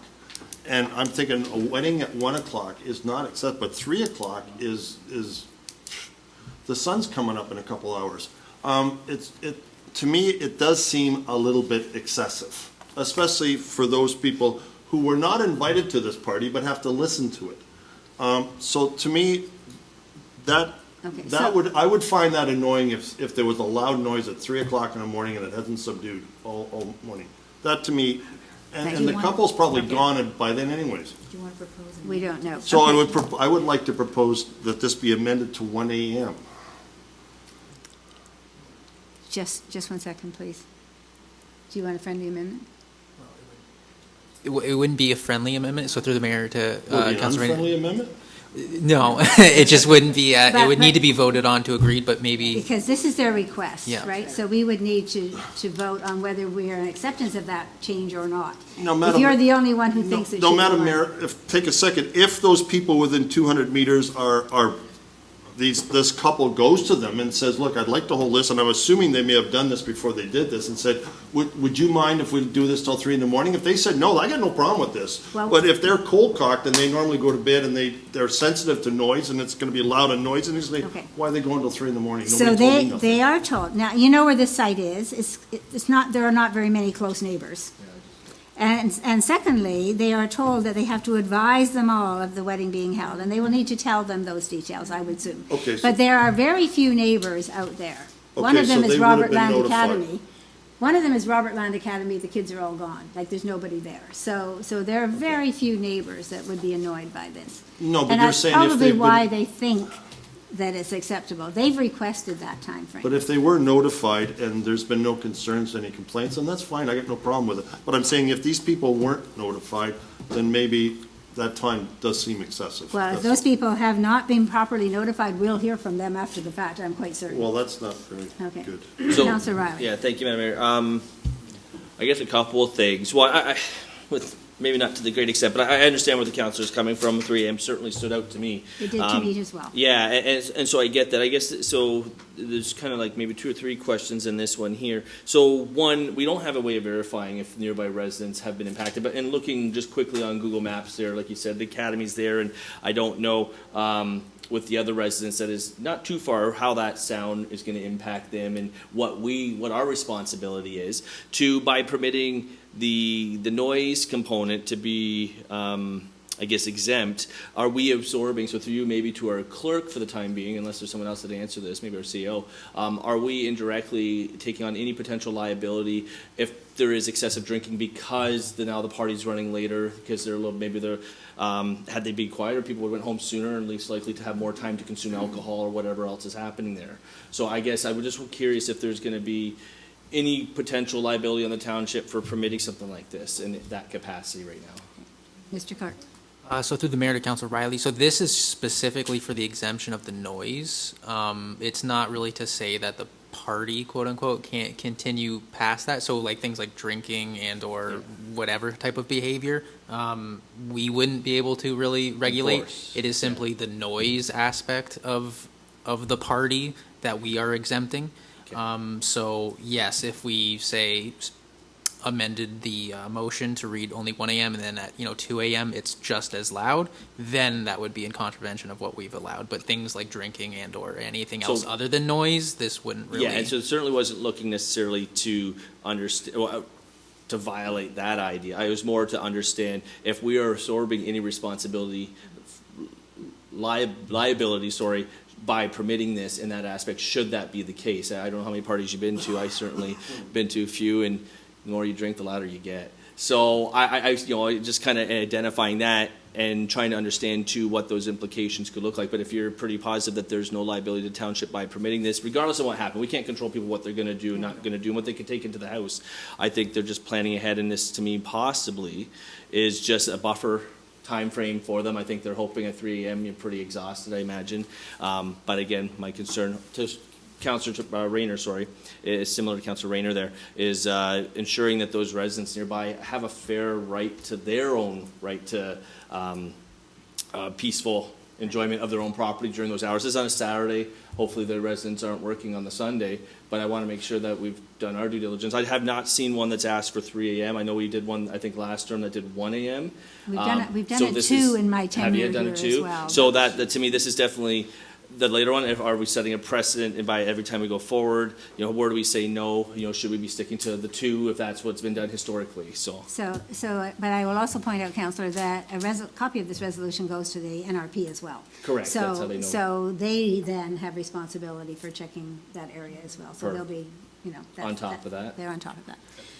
And I'm thinking a wedding at 1 o'clock is not acceptable, but 3 o'clock is, the sun's coming up in a couple hours. To me, it does seem a little bit excessive, especially for those people who were not invited to this party but have to listen to it. So to me, Okay, so- I would find that annoying if there was a loud noise at 3 o'clock in the morning and it hasn't subdued all morning. That to me, and the couple's probably gone by then anyways. Do you want to propose? We don't know. So Okay. I would like to propose that this be amended to 1 AM. Just 1 second, please. Do you want a friendly amendment? It wouldn't be a friendly amendment, so through the mayor to Would it be an Councilor Rayner. unfriendly amendment? No, it just wouldn't be, it But- would need to be voted on to agreed, but maybe, Because this is their request, Yeah. right? So we would need to vote on whether we are in acceptance of that change or not. No, If Madam. you're the only one who thinks it should No, be Madam one. Mayor, take a second. If those people within 200 meters are, this couple goes to them and says, look, I'd like to hold this, and I'm assuming they may have done this before they did this, and said, would you mind if we do this till 3 in the morning? If they said, no, I got no problem with this. Well- But if they're cold cocked and they normally go to bed and they're sensitive to noise and it's gonna be loud and noisy, and it's like, Okay. why are they going till 3 in the morning? So Nobody told me they nothing. are told, now, you know where this site is, it's not, there are not very many close neighbors. And secondly, they are told that they have to advise them all of the wedding being held, and they will need to tell them those details, I would assume. Okay, so- But there are very few neighbors out there. One Okay, of so them they is would have Robert been Land notified. Academy. One of them is Robert Land Academy, the kids are all gone, like there's nobody there. So there are very few neighbors that would be annoyed by this. No, but And you're that's saying if probably they've why been, they think that it's acceptable. They've requested that time frame. but if they were notified and there's been no concerns, any complaints, then that's fine, I got no problem with it. But I'm saying if these people weren't notified, then maybe that time does seem excessive. Well, if That's those people have not been properly notified, we'll hear from them after the fact, I'm quite certain. Well, that's not very Okay. good. So- Councillor Riley. yeah, thank you, Madam Mayor. I guess a couple of things. Well, I with maybe not to the great extent, but I understand where the councilor is coming from. 3 AM certainly stood out to me. It did to me as well. Yeah, and so I get that. I guess, so there's kind of like maybe 2 or 3 questions in this one here. So one, we don't have a way of verifying if nearby residents have been impacted, but in looking just quickly on Google Maps there, like you said, the academy's there, and I don't know, with the other residents that is not too far, how that sound is going to impact them and what our responsibility is to, by permitting the noise component to be, I guess, exempt, are we absorbing, so through you maybe to our clerk for the time being, unless there's someone else that answer this, maybe our CEO, are we indirectly taking on any potential liability if there is excessive drinking because now the party's running later, because they're a little, maybe they're, had they been quieter, people would have went home sooner and least likely to have more time to consume alcohol or whatever else is happening there. So I guess I was just curious if there's going to be any potential liability on the township for permitting something like this in that capacity right now. Mr. Clark. so through the mayor to Councilor Riley, so this is specifically for the exemption of the noise. It's not really to say that the party, quote unquote, can't continue past that. So like things like drinking and or whatever type of behavior, we wouldn't be able to really regulate. course. It is simply the noise aspect of the party that we are exempting. Okay. So yes, if we say amended the motion to read only 1 AM and then at 2 AM it's just as loud, then that would be in contravention of what we've allowed. But things like drinking and or anything else So- other than noise, this wouldn't really. Yeah, and so it certainly wasn't looking necessarily to understand, to violate that idea. I was more to understand if we are absorbing any responsibility, liability, by permitting this in that aspect, should that be the case. I don't know how many parties you've been to. I certainly been to a few, and the more you drink, the louder you get. So I just kind of identifying that and trying to understand too what those implications could look like. But if you're pretty positive that there's no liability to township by permitting this, regardless of what happened, we can't control people what they're going to do, not going to do, and what they can take into the house. I think they're just planning ahead, and this to me possibly is just a buffer time frame for them. I think they're hoping at 3 AM you're pretty exhausted, I imagine. But again, my concern to Councilor Rayner, is similar to Councilor Rayner there, is ensuring that those residents nearby have a fair right to their own right to peaceful enjoyment of their own property during those hours. This is on a Saturday. Hopefully the residents aren't working on the Sunday, but I want to make sure that we've done our due diligence. I have not seen one that's asked for 3 a.m. I know we did one, I think, last term that did 1 a.m. We've done So it this too is- in my Have you tenure done here it as too? well. So that to me, this is definitely the later one. Are we setting a precedent and by every time we go forward, where do we say no? Should we be sticking to the 2 if that's what's been done historically? So. But I will also point out, Councillor, that a copy of this resolution goes to the NRP as well. Correct, that's how they know. So they then have responsibility for checking that area as well. So they'll be, On top of that. They're on top of that.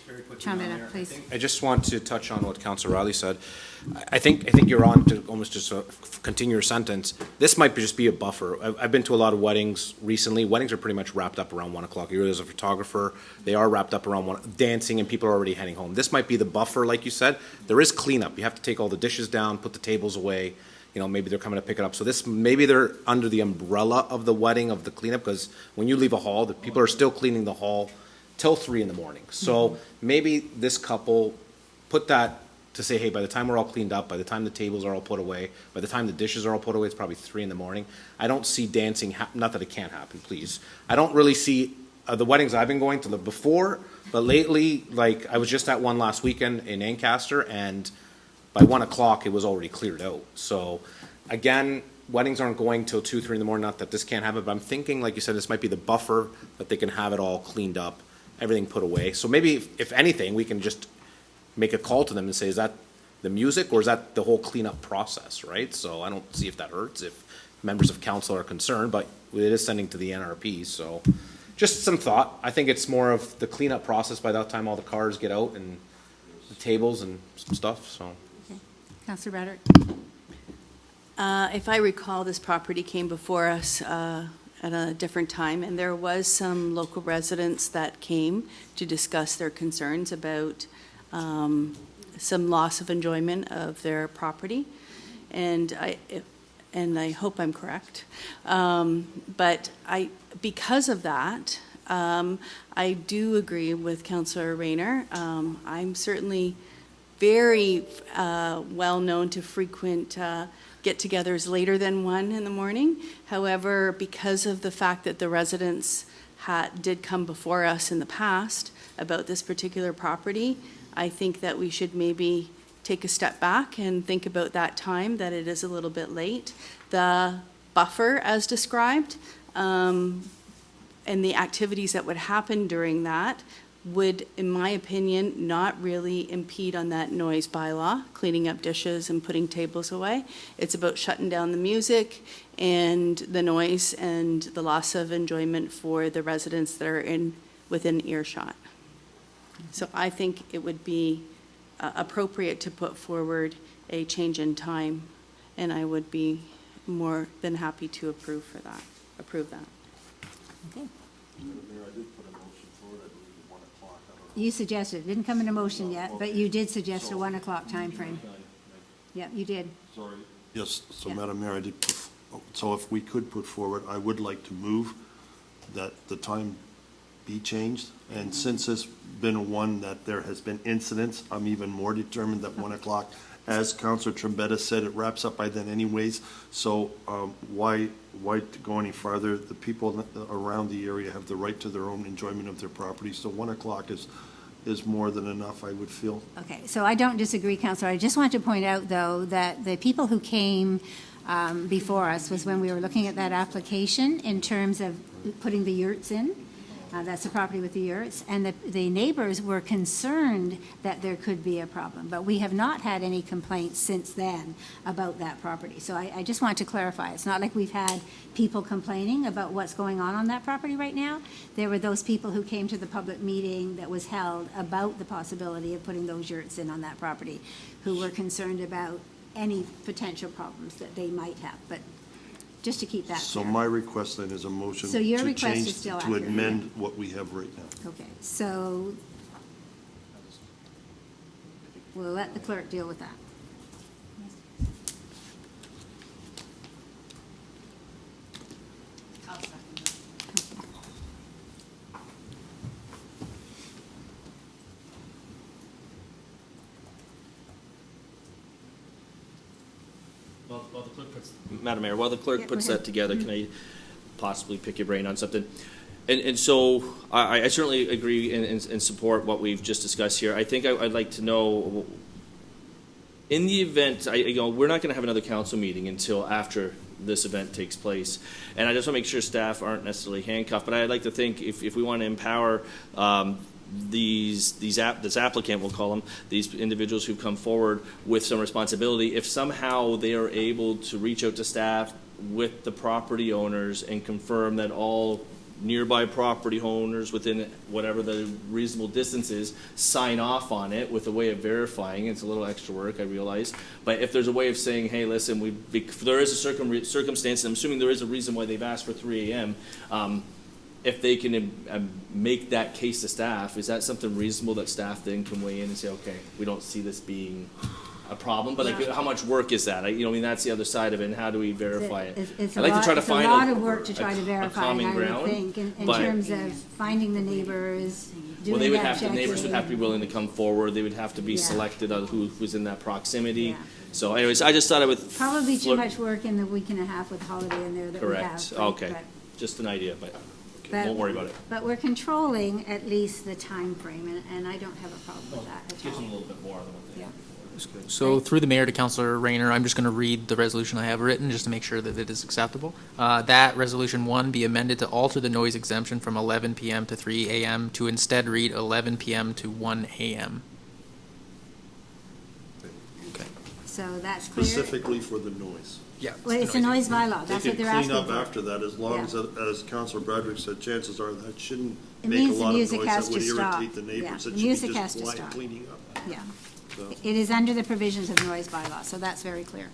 Very quickly, Chime in, Madam Mayor, please. I just want to touch on what Councillor Riley said. I think you're on to almost just continue your sentence. This might just be a buffer. I've been to a lot of weddings recently. Weddings are pretty much wrapped up around 1 o'clock. There's a photographer. They are wrapped up around 1, dancing, and people are already heading home. This might be the buffer, like you said. There is cleanup. You have to take all the dishes down, put the tables away. Maybe they're coming to pick it up. So maybe they're under the umbrella of the wedding, of the cleanup, because when you leave a hall, the people are still cleaning the hall till 3 in the morning. So maybe this couple put that to say, hey, by the time we're all cleaned up, by the time the tables are all put away, by the time the dishes are all put away, it's probably 3 in the morning. I don't see dancing, not that it can't happen, please. I don't really see the weddings I've been going to before, but lately, like, I was just at one last weekend in Ancaster, and by 1 o'clock, it was already cleared out. So, again, weddings aren't going till 2, 3 in the morning, not that this can't happen, but I'm thinking, like you said, this might be the buffer that they can have it all cleaned up, everything put away. So maybe, if anything, we can just make a call to them and say, is that the music, or is that the whole cleanup process, right? So I don't see if that hurts, if members of council are concerned, but it is sending to the NRP, so just some thought. I think it's more of the cleanup process by that time all the cars get out and the tables and some stuff, so. Councillor Broderick? If I recall, this property came before us at a different time, and there was some local residents that came to discuss their concerns about some loss of enjoyment of their property. And I hope I'm correct. But because of that, I do agree with Councillor Rayner. I'm certainly very well known to frequent get-togethers later than 1 in the morning. However, because of the fact that the residents did come before us in the past about this particular property, I think that we should maybe take a step back and think about that time, that it is a little bit late. The buffer, as described, and the activities that would happen during that would, in my opinion, not really impede on that noise bylaw, cleaning up dishes and putting tables away. It's about shutting down the music and the noise and the loss of enjoyment for the residents that are within earshot. So I think it would be appropriate to put forward a change in time, and I would be more than happy to approve that. Okay. You suggested, it didn't come in a motion yet, but you did suggest a 1 o'clock timeframe. Yeah, you did. Sorry. Yes, so Yeah. Madam Mayor, so if we could put forward, I would like to move that the time be changed. And since it's been one that there has been incidents, I'm even more determined that 1 o'clock, as Councilor Trombetta said, it wraps up by then anyways. So why go any farther? The people around the area have the right to their own enjoyment of their property. So 1 o'clock is more than enough, I would feel. Okay, so I don't disagree, Councillor. I just want to point out, though, that the people who came before us was when we were looking at that application in terms of putting the yurts in. That's the property with the yurts. And the neighbors were concerned that there could be a problem. But we have not had any complaints since then about that property. So I just want to clarify. It's not like we've had people complaining about what's going on that property right now. There were those people who came to the public meeting that was held about the possibility of putting those yurts in on that property, who were concerned about any potential problems that they might have. But just to keep that So clear. my request then is a motion So your to request is change, still to accurate, amend what we have right now. Okay, so we'll let the clerk deal with that. Well, While the clerk puts, Madam Mayor, while the clerk Yeah, puts go ahead. that together, can I possibly pick your brain on something? And so I certainly agree and support what we've just discussed here. I think I'd like to know, in the event, we're not going to have another council meeting until after this event takes place. And I just want to make sure staff aren't necessarily handcuffed, but I'd like to think if we want to empower this applicant, we'll call them, these individuals who've come forward with some responsibility, if somehow they are able to reach out to staff with the property owners and confirm that all nearby property owners within whatever the reasonable distance is sign off on it with a way of verifying. It's a little extra work, I realize. But if there's a way of saying, hey, listen, if there is a circumstance, and I'm assuming there is a reason why they've asked for 3 a.m., if they can make that case to staff, is that something reasonable that staff then can weigh in and say, okay, we don't see this being a problem, but like, how much work is that? That's the other side of it, and how do we verify it? It's I'd like to try to it's find a lot of work to try to a verify, common and I would ground, think, in but- terms of finding the neighbors, Well, doing that the checking. neighbors would have to be willing to come forward. They would have to be Yeah. selected on who's in that proximity. Yeah. So anyways, I just thought I would. Probably too float- much work in the week and a half with holiday in there that we have. Correct, but- okay. Just an idea, but but- won't worry about it. But we're controlling at least the time frame, and I don't have a problem with that at Gives them a all. little bit more than what they Yeah. had before. So through the mayor to Councillor Rayner, I'm just going to read the resolution I have written just to make sure that it is acceptable. That Resolution 1 be amended to alter the noise exemption from 11 p.m. to 3 a.m. to instead read 11 p.m. to 1 a.m. Okay. So that's clear. Specifically for the noise. Yeah. Well, it's a noise bylaw, They that's can what they're clean asking up for. after that, as long Yeah. as Councilor Bradrick said, chances are that shouldn't It make a means the lot of music noise has that would to stop. irritate the Yeah, neighbors. the It should music be has just to quiet stop. cleaning up. Yeah. So, It is under the provisions of noise bylaw, so that's very clear.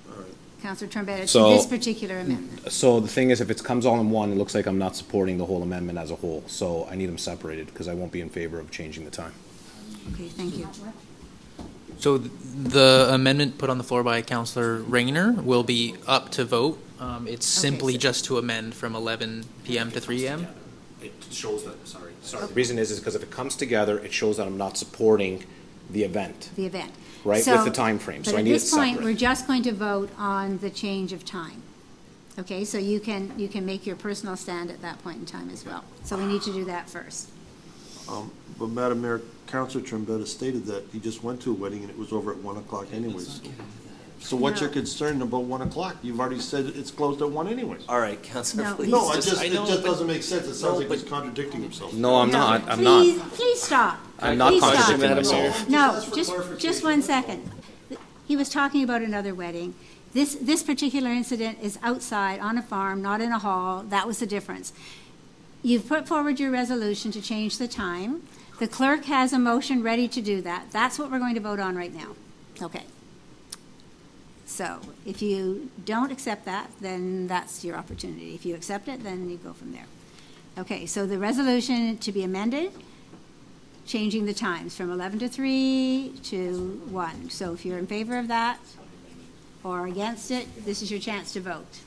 all right. Councillor Trombetta, to So- this particular amendment. So the thing is, if it comes all in one, it looks like I'm not supporting the whole amendment as a whole. So I need them separated because I won't be in favor of changing the time. Okay, thank you. So the amendment put on the floor by Councillor Rayner will be up to vote. It's simply so- just to amend from 11 p.m. to 3 a.m. It shows that, sorry. The reason is because if it comes together, it shows that I'm not supporting the event, The event. right, So- with the time frame. So I need it But at this point, we're separate. just going to vote on the change of time. Okay, so you can make your personal stand at that point in time as well. So we need to do that first. But Madam Mayor, Councilor Trombetta stated that he just went to a wedding and it was over at 1 o'clock anyways. So what's your No. concern about 1 o'clock? You've already said it's closed at 1 anyways. All right, Councilor, No, please. No, it I just know, but- doesn't make sense. It sounds No, like but- he's contradicting himself. No, I'm not. I'm not. Please stop. I'm not Please stop. contradicting Madam Mayor. myself. No, Just ask for just clarification, one that's all. second. He was talking about another wedding. This particular incident is outside on a farm, not in a hall. That was the difference. You've put forward your resolution to change the time. The clerk has a motion ready to do that. That's what we're going to vote on right now. Okay. So if you don't accept that, then that's your opportunity. If you accept it, then you go from there. Okay, so the resolution to be amended, changing the times from 11 to 3 to 1. So if you're in favor of that or against it, this is your chance to vote.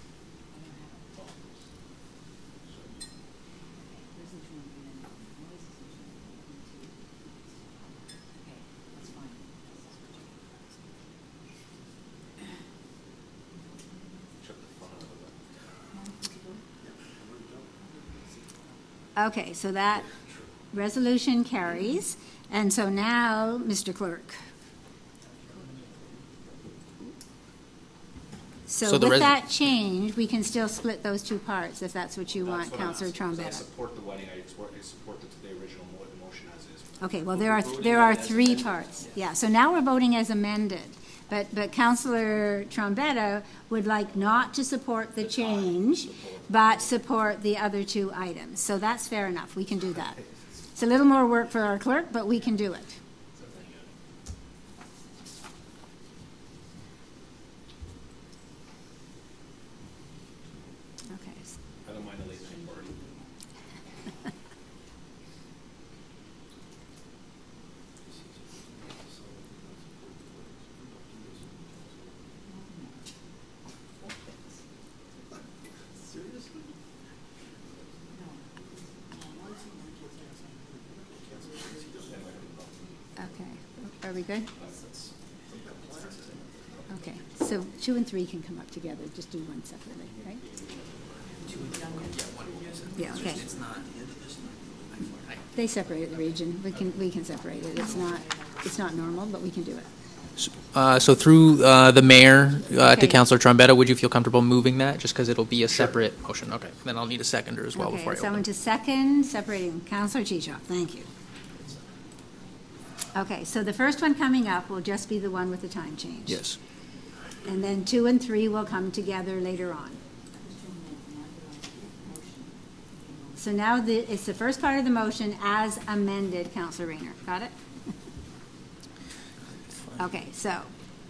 Okay, so that resolution carries. And so now, Mr. Clerk. So So the with res- that change, we can still split those two parts, if that's what you want, Councillor Trombetta. support the wedding. I support the original motion as is. Okay, well, there are three parts. Yeah, so now we're voting as amended. But Councillor Trombetta would like not to support the change, but support the other two items. So that's fair enough, we can do that. It's a little more work for our clerk, but we can do it. Okay. I don't mind a late night party. Okay, are we good? Okay, so So 2 and 3 can come up together, just do one separately, right? Yeah, okay. They separated the region, we can separate it, it's not normal, but we can do it. So through the mayor to Okay. Councillor Trombetta, would you feel comfortable moving that, just because it'll be a separate motion? Okay, then I'll need a seconder as well before I Okay, someone open. to second, separating, Counselor Chichok, thank you. Okay, so the first one coming up will just be the one with the time change. Yes. And then 2 and 3 will come together later on. So now it's the first part of the motion as amended, Counselor Rayner. Got it? Okay, so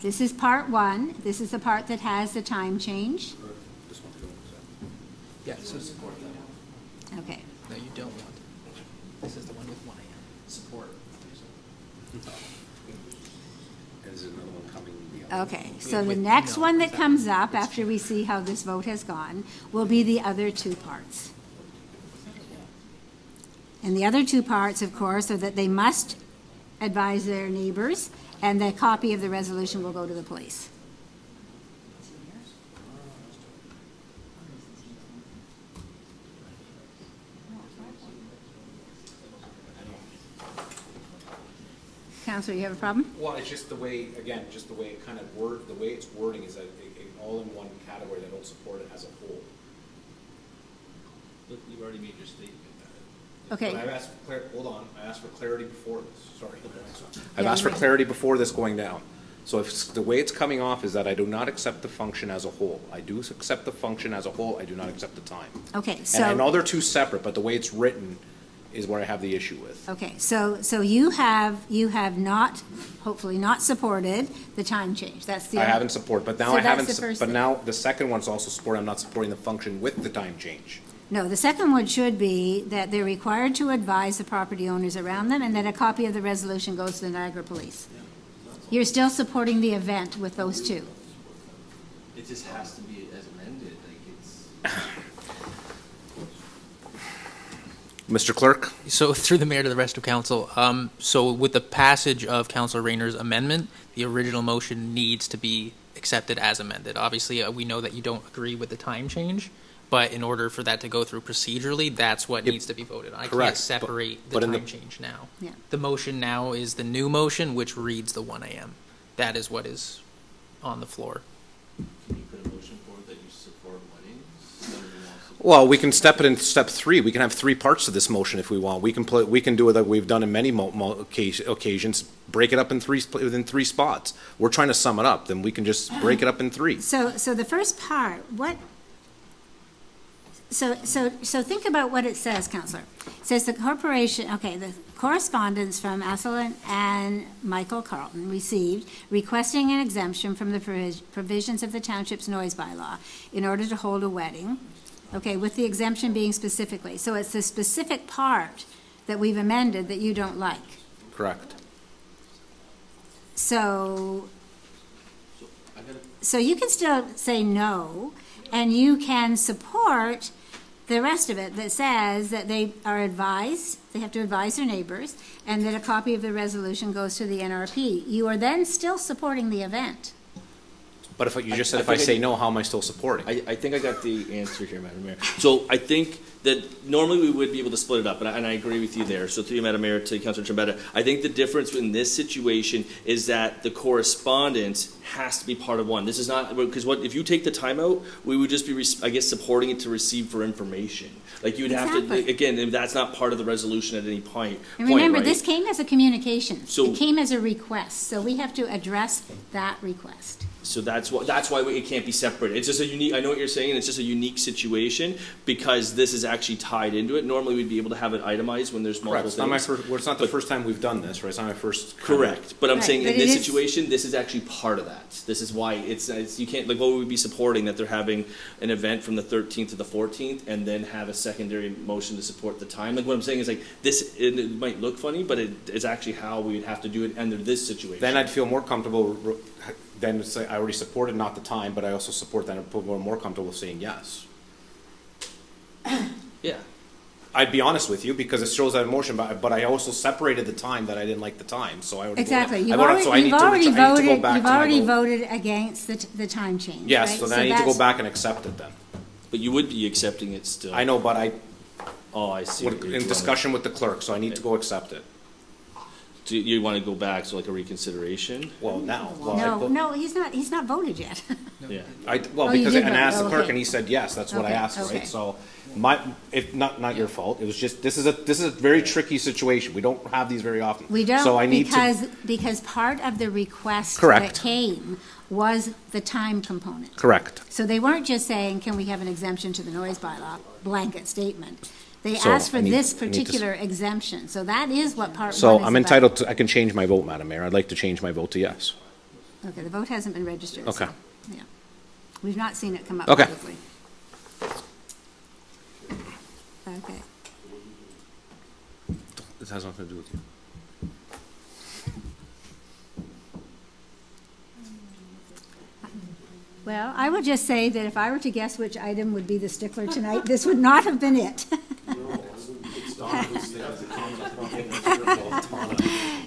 this is part 1. This is the part that has the time change. Yeah, so support that. Okay. No, you don't want it. This is the one with 1 AM. Support. Is another one coming? Okay, so the next one that comes up after we see how this vote has gone will be the other 2 parts. And the other 2 parts, of course, are that they must advise their neighbors, and the copy of the resolution will go to the police. Counselor, you have a problem? Well, it's just the way, again, just the way it kind of the way it's wording is that it all in one category, they don't support it as a whole. Look, you've already made your statement. Okay. But I've asked for hold on, I asked for clarity before this, sorry. Yeah, I've asked for you're right. clarity before this going down. So if the way it's coming off is that I do not accept the function as a whole. I do accept the function as a whole, I do not accept the time. Okay, And I know so, they're 2 separate, but the way it's written is where I have the issue with. okay, so you have not, hopefully not supported the time change. That's the. I haven't supported, but now So I that's haven't, the first but thing. now the second one's also support, I'm not supporting the function with the time change. No, the second one should be that they're required to advise the property owners around them, and that a copy of the resolution goes to the Niagara Police. You're still supporting the event with those 2. It just has to be as amended, like it's. Mr. Clerk? So through the mayor to the rest of council, so with the passage of Councillor Rayner's amendment, the original motion needs to be accepted as amended. Obviously, we know that you don't agree with the time change, but in order for that to go through procedurally, that's what Yep. needs to be voted on. I can't Correct, separate the but in the- time change now. Yeah. The motion now is the new motion, which reads the 1 AM. That is what is on the floor. Can you put a motion forward that you support weddings? Well, we can step it in step 3. We can have 3 parts to this motion if we want. We can do it like we've done in many occasions, break it up in within 3 spots. We're trying to sum it up, then we can just break it up in 3. So the first part, so think about what it says, Counselor. It says the corporation, okay, the correspondence from Essel and Michael Carlton received requesting an exemption from the provisions of the township's noise bylaw in order to hold a wedding, okay, with the exemption being specifically. So it's the specific part that we've amended that you don't like. Correct. So you can still say no, and you can support the rest of it that says that they are advised, they have to advise their neighbors, and that a copy of the resolution goes to the NRP. You are then still supporting the event. But if you just said I if I think say no, how am I still supporting? I think I got the answer here, Madam Mayor. So I think that normally we would be able to split it up, and I agree with you there. So through you, Madam Mayor, to Councilor Trombetta, I think the difference in this situation is that the correspondence has to be part of one. This is not, because if you take the time out, we would just be, I guess, supporting it to receive for information. Like you would have to, Exactly. again, if that's not part of the resolution at any point. And remember, right? this came as a communication. So- It came as a request, so we have to address that request. So that's why it can't be separated. It's just a unique, I know what you're saying, it's just a unique situation because this is actually tied into it. Normally, we'd be able to have it itemized when there's multiple Correct. It's not my things. first, well, it's not the first time we've done this, right? It's not my first. Correct, but I'm Right, saying but in it this is- situation, this is actually part of that. This is why it's you can't, like, what would we be supporting, that they're having an event from the 13th to the 14th and then have a secondary motion to support the time? Like, what I'm saying is, like, this, it might look funny, but it's actually how we would have to do it under this situation. Then I'd feel more comfortable, then say I already supported not the time, but I also support that, I'd feel more comfortable saying yes. Yeah. I'd be honest with you, because it shows that emotion, but I also separated the time that I didn't like the time, so I would. Exactly. I You've voted- so I need already to return- I need to go voted, back you've to my already vote. voted against the time change, Yes, right? so then I need to go that's- back and accept it then. But you would be accepting it still. I know, but Oh, I see. what you're in doing. discussion with the clerk, so I need to go accept it. Do you want to go back, so like a reconsideration? Well, now. Well, I No, vote- no, he's not voted yet. Yeah. Well, Oh, you because, did and I vote. asked the Oh, clerk okay. and he said yes, that's what I Okay, asked, okay. right? So not your fault, it was just, this is a very tricky situation, we don't have these very often. We So I don't, need to. because part of the request that Correct. came was the time component. Correct. So they weren't just saying, can we have an exemption to the noise bylaw, blanket statement. They So asked for I need- this I need to s- particular exemption, so that is what part one is So about. I'm entitled to, I can change my vote, Madam Mayor, I'd like to change my vote to yes. Okay, the vote hasn't been registered. so, Okay. Yeah. We've not seen it come up Okay. publicly. Okay. This has nothing to do with you. Well, I would just say that if I were to guess which item would be the stickler tonight, this would not have been it.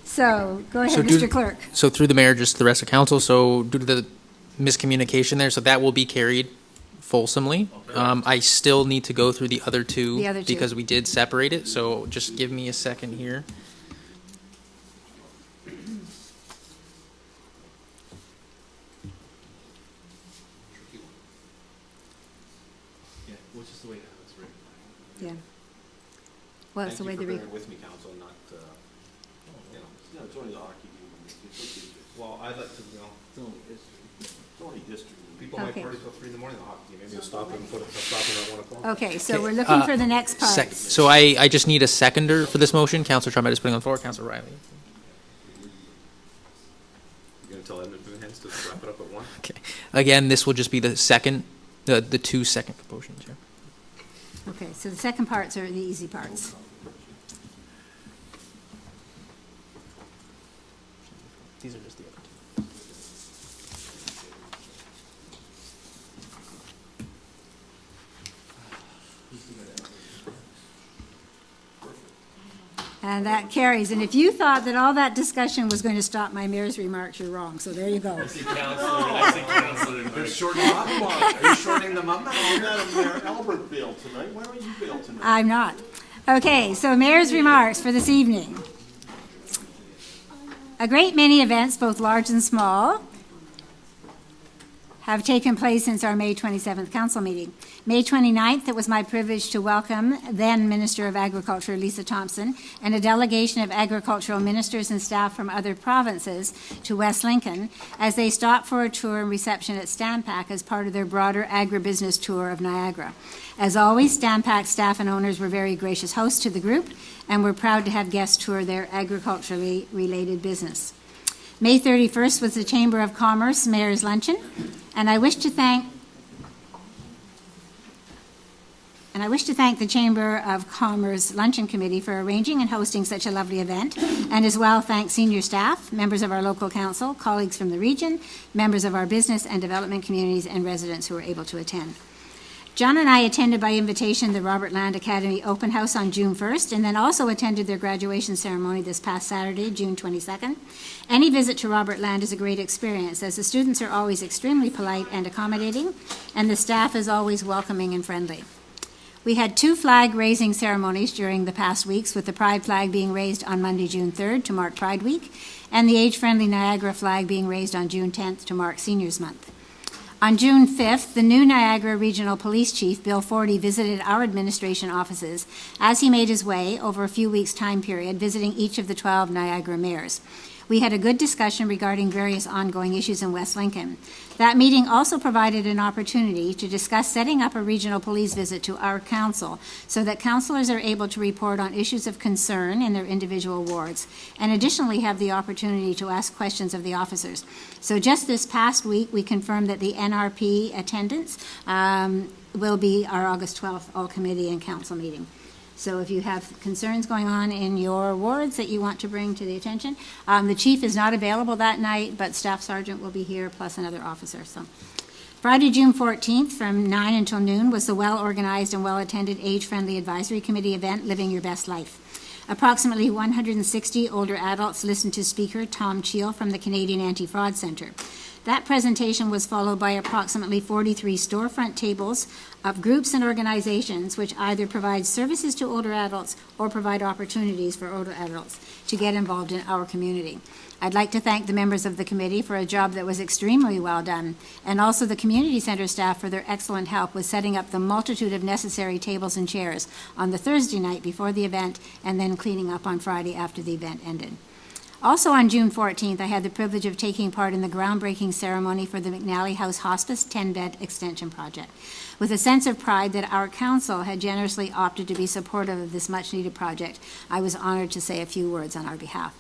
So, go ahead, So do- Mr. Clerk. So through the mayor, just to the rest of council, so due to the miscommunication there, so that will be carried fulsomely. I still need to go through the other two. The other two. Because we did separate it, so just give me a second here. Yeah, which is the way it's written. Yeah. Well, it's the way the, with me, council, not, you know. Yeah, it's only the hockey game. Well, I'd like to, you know. It's only history. People might Okay. party till 3 in the morning, the hockey game, maybe we'll stop them and stop them at 1 o'clock. okay, so we're looking for the next part. So I just need a seconder for this motion. Councilor Trump is putting on the floor. Councilor Riley. You're gonna tell Edmonton Hens to wrap it up at 1? Okay. Again, this will just be the second, the two second motions here. Okay, so the second parts are the easy parts. These are just the other two. And that carries. And if you thought that all that discussion was going to stop my mayor's remarks, you're wrong. So there you go. They're shortening them up. Are you shortening them up? Madam Mayor, Albert bailed tonight. Why don't you bail tonight? I'm not. Okay, so mayor's remarks for this evening. A great many events, both large and small, have taken place since our May 27th council meeting. May 29th, it was my privilege to welcome then Minister of Agriculture Lisa Thompson and a delegation of agricultural ministers and staff from other provinces to West Lincoln as they stopped for a tour and reception at Stampak as part of their broader agribusiness tour of Niagara. As always, Stampak staff and owners were very gracious hosts to the group, and we're proud to have guests tour their agriculturally related business. May 31st was the Chamber of Commerce Mayor's Luncheon, and I wish to thank the Chamber of Commerce Luncheon Committee for arranging and hosting such a lovely event, and as well thank senior staff, members of our local council, colleagues from the region, members of our business and development communities, and residents who were able to attend. John and I attended by invitation the Robert Land Academy Open House on June 1st, and then also attended their graduation ceremony this past Saturday, June 22nd. Any visit to Robert Land is a great experience, as the students are always extremely polite and accommodating, and the staff is always welcoming and friendly. We had 2 flag-raising ceremonies during the past weeks, with the Pride flag being raised on Monday, June 3rd to mark Pride Week, and the age-friendly Niagara flag being raised on June 10th to mark Seniors Month. On June 5th, the new Niagara Regional Police Chief, Bill Forty, visited our administration offices as he made his way over a few weeks' time period, visiting each of the 12 Niagara mayors. We had a good discussion regarding various ongoing issues in West Lincoln. That meeting also provided an opportunity to discuss setting up a regional police visit to our council so that councilors are able to report on issues of concern in their individual wards, and additionally have the opportunity to ask questions of the officers. So just this past week, we confirmed that the NRP attendance will be our August 12th all-committee and council meeting. So if you have concerns going on in your wards that you want to bring to the attention, the chief is not available that night, but Staff Sergeant will be here, plus another officer. So Friday, June 14th, from 9 until noon, was the well-organized and well-attended age-friendly advisory committee event, Living Your Best Life. Approximately 160 older adults listened to speaker Tom Cheel from the Canadian Anti-Fraud Centre. That presentation was followed by approximately 43 storefront tables of groups and organizations which either provide services to older adults or provide opportunities for older adults to get involved in our community. I'd like to thank the members of the committee for a job that was extremely well done, and also the community center staff for their excellent help with setting up the multitude of necessary tables and chairs on the Thursday night before the event, and then cleaning up on Friday after the event ended. Also on June 14th, I had the privilege of taking part in the groundbreaking ceremony for the McNally House Hospice 10-bed extension project. With a sense of pride that our council had generously opted to be supportive of this much-needed project, I was honored to say a few words on our behalf.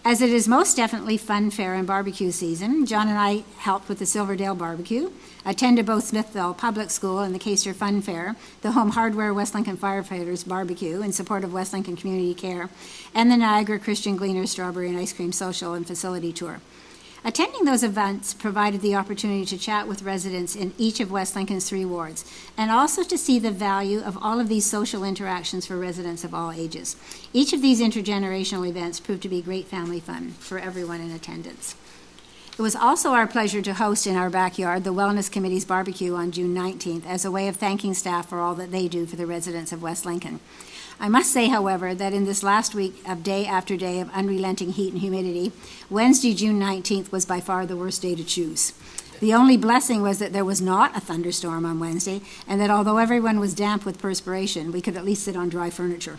As it is most definitely fun, fair, and barbecue season, John and I helped with the Silverdale Barbecue, attended both Smithville Public School and the Caser Fun Fair, the Home Hardware West Lincoln Firefighters Barbecue in support of West Lincoln Community Care, and the Niagara Christian Gleaners Strawberry and Ice Cream Social and Facility Tour. Attending those events provided the opportunity to chat with residents in each of West Lincoln's 3 wards, and also to see the value of all of these social interactions for residents of all ages. Each of these intergenerational events proved to be great family fun for everyone in attendance. It was also our pleasure to host in our backyard the Wellness Committee's barbecue on June 19th as a way of thanking staff for all that they do for the residents of West Lincoln. I must say, however, that in this last week of day after day of unrelenting heat and humidity, Wednesday, June 19th was by far the worst day to choose. The only blessing was that there was not a thunderstorm on Wednesday, and that although everyone was damp with perspiration, we could at least sit on dry furniture.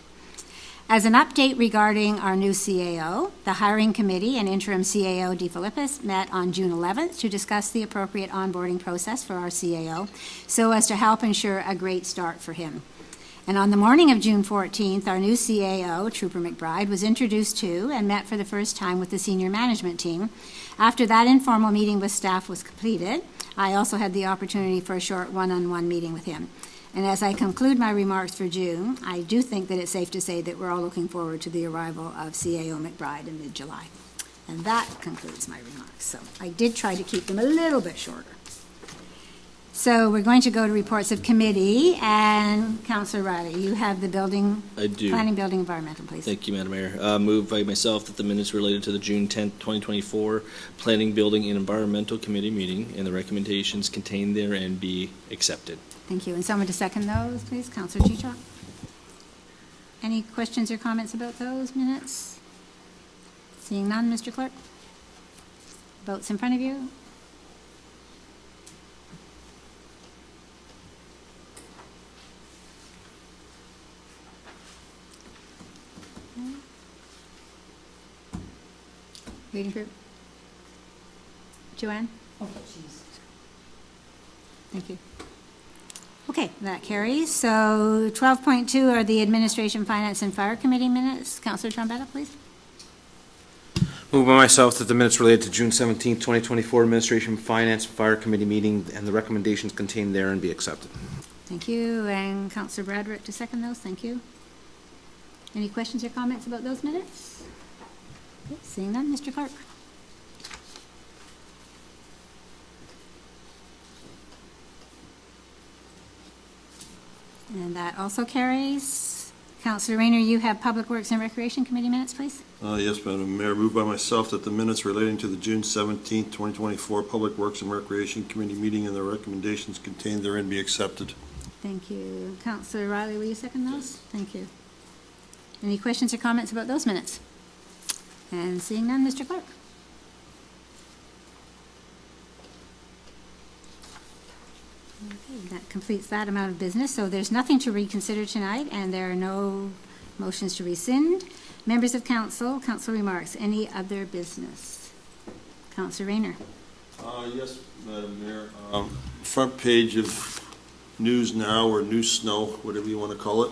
As an update regarding our new CAO, the hiring committee and interim CAO DeFilippis met on June 11th to discuss the appropriate onboarding process for our CAO so as to help ensure a great start for him. And on the morning of June 14th, our new CAO, Trooper McBride, was introduced to and met for the first time with the senior management team. After that informal meeting with staff was completed, I also had the opportunity for a short one-on-one meeting with him. And as I conclude my remarks for June, I do think that it's safe to say that we're all looking forward to the arrival of CAO McBride in mid-July. And that concludes my remarks. So I did try to keep them a little bit shorter. So we're going to go to reports of committee, and Councillor Riley, you have the building, I do. planning, building, environmental, please. Thank you, Madam Mayor. Moved by myself that the minutes related to the June 10th, 2024 Planning, Building, and Environmental Committee meeting and the recommendations contained therein be accepted. Thank you. And someone to second those, please. Councillor Chichok. Any questions or comments about those minutes? Seeing none, Mr. Clerk? Votes in front of you. Reading group. Joanne? Oh, jeez. Thank you. Okay, that carries. So 12.2 are the Administration, Finance, and Fire Committee minutes. Councillor Trombetta, please. Moved by myself that the minutes related to June 17th, 2024 Administration, Finance, and Fire Committee meeting and the recommendations contained therein be accepted. Thank you. And Councillor Bradrick to second those. Thank you. Any questions or comments about those minutes? Okay, seeing none, Mr. Clerk. And that also carries. Councillor Rayner, you have Public Works and Recreation Committee minutes, please. Yes, Madam Mayor. Moved by myself that the minutes relating to the June 17th, 2024 Public Works and Recreation Committee meeting and the recommendations contained therein be accepted. Thank you. Councillor Riley, will you second those? Thank you. Any questions or comments about those minutes? And seeing none, Mr. Clerk. Okay, that completes that amount of business. So there's nothing to reconsider tonight, and there are no motions to rescind. Members of council, council remarks. Any other business? Councillor Rayner. Yes, Madam Mayor. Front page of News Now or News Snow, whatever you want to call it,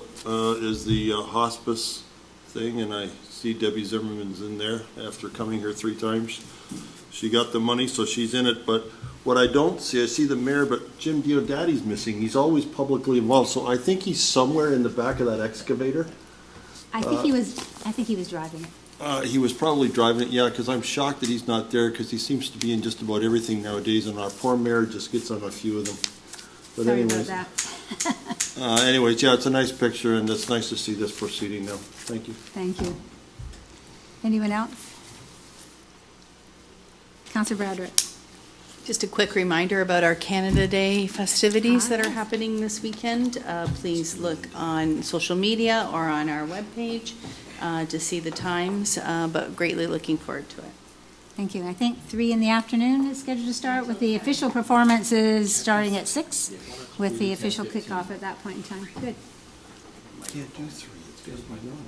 is the hospice thing, and I see Debbie Zimmerman's in there after coming here 3 times. She got the money, so she's in it, but what I don't see, I see the mayor, but Jim Diodati's missing. He's always publicly involved, so I think he's somewhere in the back of that excavator. I think he was driving it. He was probably driving it, yeah, because I'm shocked that he's not there, because he seems to be in just about everything nowadays, and our poor mayor just gets on a few of them. But Sorry about anyways, that. anyways, yeah, it's a nice picture, and it's nice to see this proceeding now. Thank you. Thank you. Anyone else? Councillor Broderick. Just a quick reminder about our Canada Day festivities that are happening this weekend. Please look on social media or on our webpage to see the times, but greatly looking forward to it. Thank you. I think 3 in the afternoon is scheduled to start with the official performances starting at 6 with the official kickoff at that point in time. Good. Can't do 3, it's just my normal.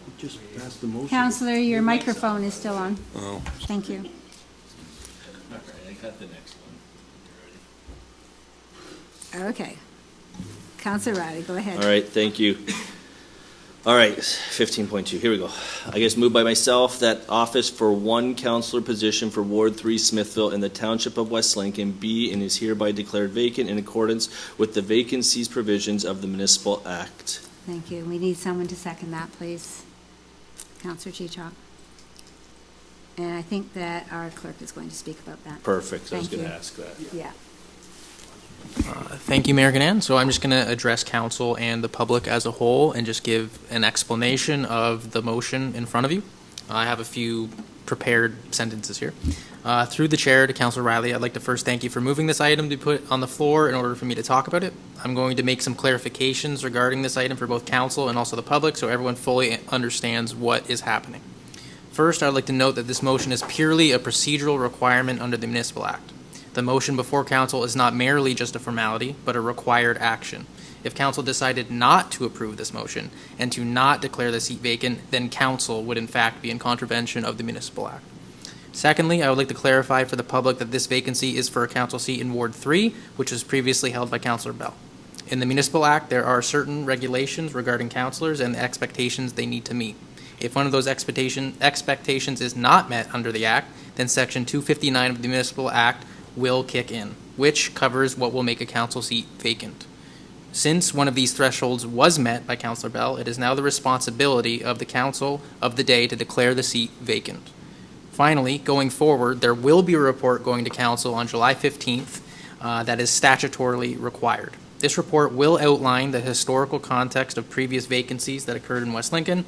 We just passed the motion. Councillor, your microphone is still on. Oh. Thank you. All right, I got the next one. Okay. Councillor Riley, go ahead. All right, thank you. All right, 15.2, here we go. I guess moved by myself that office for one councillor position for Ward 3 Smithville in the Township of West Lincoln be and is hereby declared vacant in accordance with the vacancies provisions of the Municipal Act. Thank you. We need someone to second that, please. Councillor Chichok. And I think that our clerk is going to speak about that. Perfect, I was Thank going to you. ask that. Yeah. Thank you, Mayor Ganan. So I'm just going to address council and the public as a whole and just give an explanation of the motion in front of you. I have a few prepared sentences here. Through the chair to Councilor Riley, I'd like to first thank you for moving this item to put on the floor in order for me to talk about it. I'm going to make some clarifications regarding this item for both council and also the public so everyone fully understands what is happening. First, I'd like to note that this motion is purely a procedural requirement under the Municipal Act. The motion before council is not merely just a formality, but a required action. If council decided not to approve this motion and to not declare the seat vacant, then council would in fact be in contravention of the Municipal Act. Secondly, I would like to clarify for the public that this vacancy is for a council seat in Ward 3, which was previously held by Councillor Bell. In the Municipal Act, there are certain regulations regarding councillors and the expectations they need to meet. If one of those expectations is not met under the Act, then Section 259 of the Municipal Act will kick in, which covers what will make a council seat vacant. Since one of these thresholds was met by Councillor Bell, it is now the responsibility of the council of the day to declare the seat vacant. Finally, going forward, there will be a report going to council on July 15th that is statutorily required. This report will outline the historical context of previous vacancies that occurred in West Lincoln.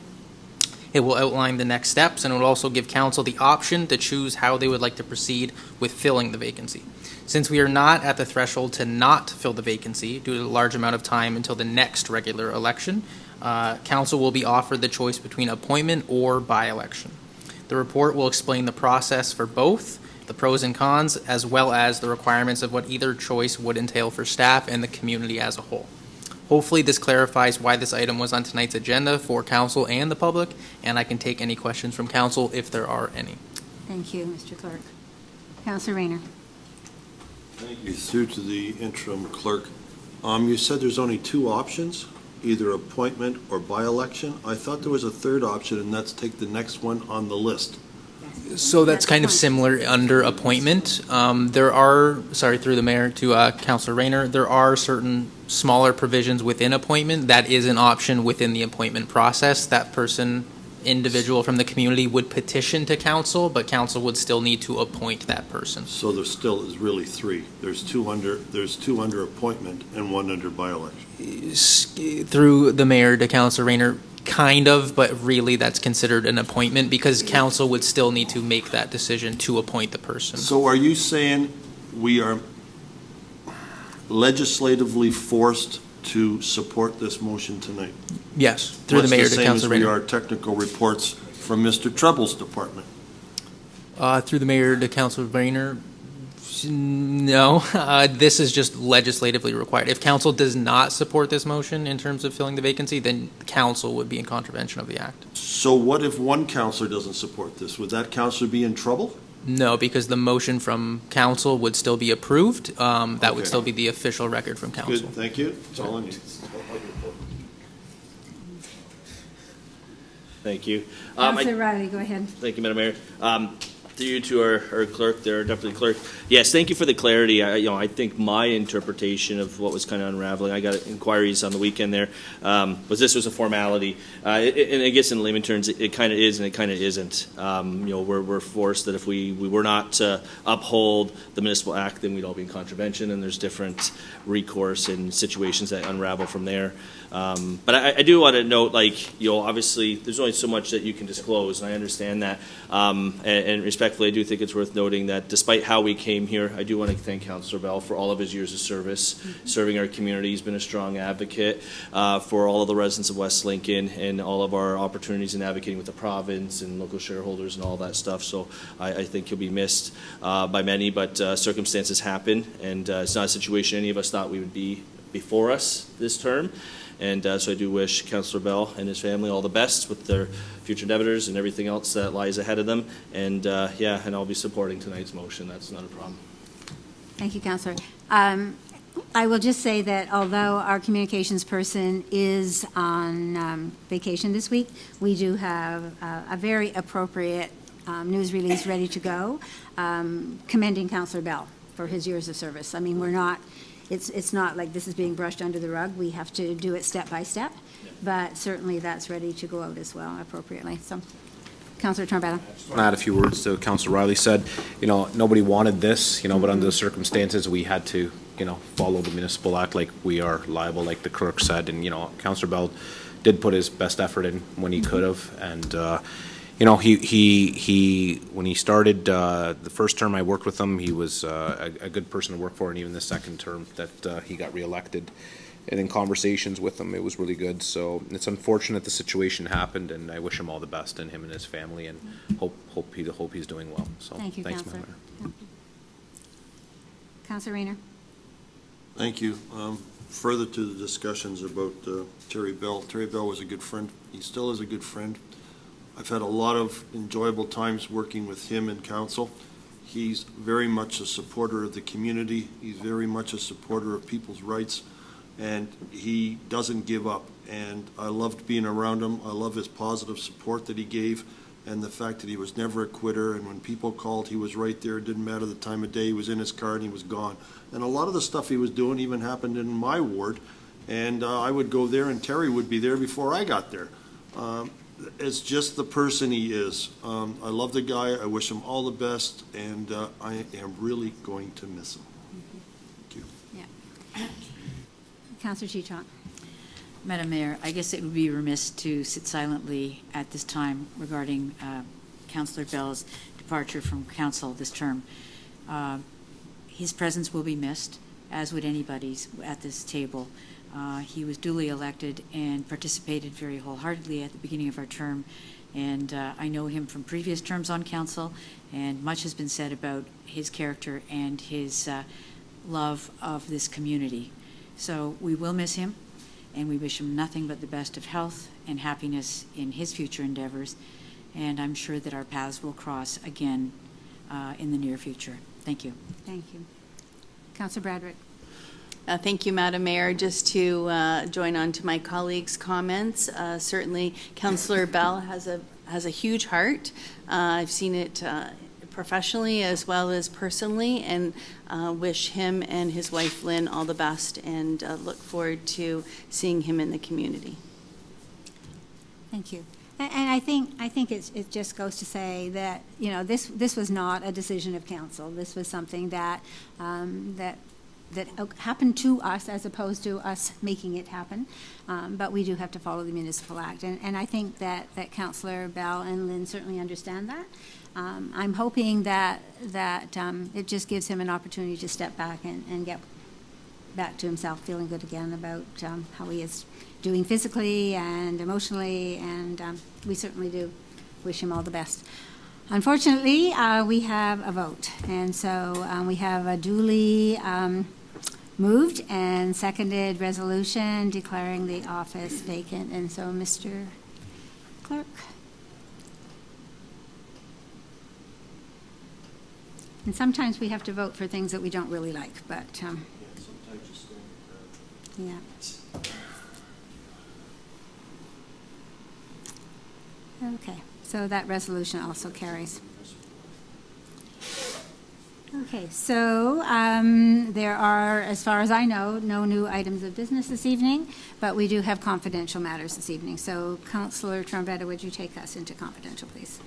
It will outline the next steps, and it will also give council the option to choose how they would like to proceed with filling the vacancy. Since we are not at the threshold to not fill the vacancy due to the large amount of time until the next regular election, council will be offered the choice between appointment or by-election. The report will explain the process for both, the pros and cons, as well as the requirements of what either choice would entail for staff and the community as a whole. Hopefully this clarifies why this item was on tonight's agenda for council and the public, and I can take any questions from council if there are any. Thank you, Mr. Clerk. Councillor Rayner. Thank you. Through to the interim clerk. You said there's only 2 options, either appointment or by-election. I thought there was a third option, and that's take the next one on the list. So that's kind of similar under appointment. There are, through the mayor to Councilor Rayner, there are certain smaller provisions within appointment. That is an option within the appointment process. That person, individual from the community would petition to council, but council would still need to appoint that person. So there still is really 3. There's two under appointment and 1 under by-election. Through the mayor to Councilor Rayner, kind of, but really that's considered an appointment because council would still need to make that decision to appoint the person. So are you saying we are legislatively forced to support this motion tonight? Yes, through the mayor to Councilor Much the same as we Rayner. are technical reports from Mr. Treble's department. Through the mayor to Councilor Rayner, no, this is just legislatively required. If council does not support this motion in terms of filling the vacancy, then council would be in contravention of the act. So what if one counselor doesn't support this? Would that counselor be in trouble? No, because the motion from council would still be approved. That would Okay. still be the official record from council. Good, thank you. That's all I need. Thank you. Councillor Riley, go ahead. Thank you, Madam Mayor. Through you to our clerk there, Deputy Clerk. Yes, thank you for the clarity. I think my interpretation of what was kind of unraveling, I got inquiries on the weekend there, was this was a formality. And I guess in layman terms, it kind of is and it kind of isn't. We're forced that if we were not to uphold the municipal act, then we'd all be in contravention, and there's different recourse in situations that unravel from there. But I do want to note, obviously, there's only so much that you can disclose, and I understand that. And respectfully, I do think it's worth noting that despite how we came here, I do want to thank Councillor Bell for all of his years of service, serving our community. He's been a strong advocate for all of the residents of West Lincoln and all of our opportunities in advocating with the province and local shareholders and all that stuff. So I think he'll be missed by many, but circumstances happen, and it's not a situation any of us thought we would be before us this term. And so I do wish Councillor Bell and his family all the best with their future endeavors and everything else that lies ahead of them. And and I'll be supporting tonight's motion. That's not a problem. Thank you, Councillor. I will just say that although our communications person is on vacation this week, we do have a very appropriate news release ready to go, commending Councillor Bell for his years of service. I mean, it's not like this is being brushed under the rug. We have to do it step by step, but certainly that's ready to go out as well appropriately. So, Councillor Trombetta. I want to add a few words to what Councillor Riley said. Nobody wanted this, but under the circumstances, we had to, follow the municipal act like we are liable, like the clerk said. And, Councillor Bell did put his best effort in when he could have. And, he when he started the first term I worked with him, he was a good person to work for, and even the second term that he got reelected. And in conversations with him, it was really good. So it's unfortunate the situation happened, and I wish him all the best, and him and his family, and hope he's doing well. So Thank you, thanks, Councillor. Mayor. Councillor Rayner. Thank you. Further to the discussions about Terry Bell. Terry Bell was a good friend. He still is a good friend. I've had a lot of enjoyable times working with him in council. He's very much a supporter of the community. He's very much a supporter of people's rights, and he doesn't give up. And I loved being around him. I love his positive support that he gave, and the fact that he was never a quitter, and when people called, he was right there. It didn't matter the time of day. He was in his car and he was gone. And a lot of the stuff he was doing even happened in my ward, and I would go there and Terry would be there before I got there. It's just the person he is. I love the guy. I wish him all the best, and I am really going to miss him. Thank you. Yeah. Councillor Chichon. Madam Mayor, I guess it would be remiss to sit silently at this time regarding Councillor Bell's departure from council this term. His presence will be missed, as would anybody's at this table. He was duly elected and participated very wholeheartedly at the beginning of our term, and I know him from previous terms on council, and much has been said about his character and his love of this community. So we will miss him, and we wish him nothing but the best of health and happiness in his future endeavors, and I'm sure that our paths will cross again in the near future. Thank you. Thank you. Councillor Bradrick. Thank you, Madam Mayor. Just to join on to my colleagues' comments, certainly Councillor Bell has a huge heart. I've seen it professionally as well as personally, and wish him and his wife Lynn all the best, and look forward to seeing him in the community. Thank you. And I think it just goes to say that this was not a decision of council. This was something that that happened to us as opposed to us making it happen. But we do have to follow the Municipal Act. And I think that Councillor Bell and Lynn certainly understand that. I'm hoping that it just gives him an opportunity to step back and get back to himself, feeling good again about how he is doing physically and emotionally, and we certainly do wish him all the best. Unfortunately, we have a vote, and so we have a duly moved and seconded resolution declaring the office vacant. And so, Mr. Clerk. And sometimes we have to vote for things that we don't really like, but yeah. Okay, so that resolution also carries. Okay, so there are, as far as I know, no new items of business this evening, but we do have confidential matters this evening. So Councillor Trombetta, would you take us into confidential, please?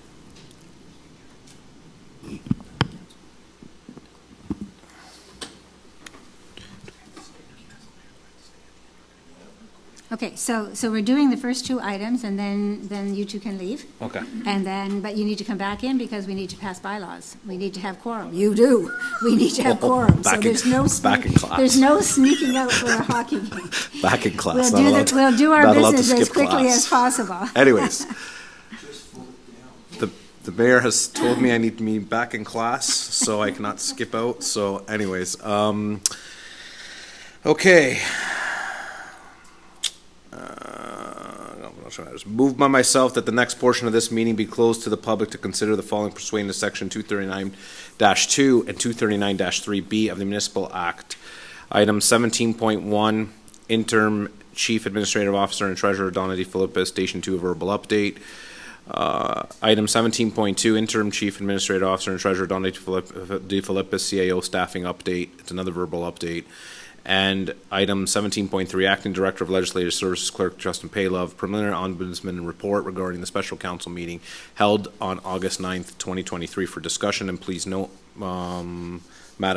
Okay, so we're doing the first two items, and then you two can leave. Okay. And then, but you need to come back in because we need to pass bylaws. We need to have quorum. You do. We need to have quorum. So Back in- there's no back in class. there's no sneaking out for a hockey game. Back in class. We'll do our not allowed to business as skip quickly class. as possible. Anyways, the mayor has told me I need to be back in class, so I cannot skip out. So anyways, okay. Moved by myself that the next portion of this meeting be closed to the public to consider the following pursuant to section 239-2 and 239-3B of the Municipal Act. Item 17.1, interim chief administrative officer and treasurer Donna DeFilippis, station 2, verbal update. Item 17.2, interim chief administrative officer and treasurer Donna DeFilippis, CAO staffing update. It's another verbal update. And item 17.3, acting director of legislative services clerk Justin Paylove, preliminary ombudsman report regarding the special council meeting held on August 9th, 2023 for discussion. And please note, Madam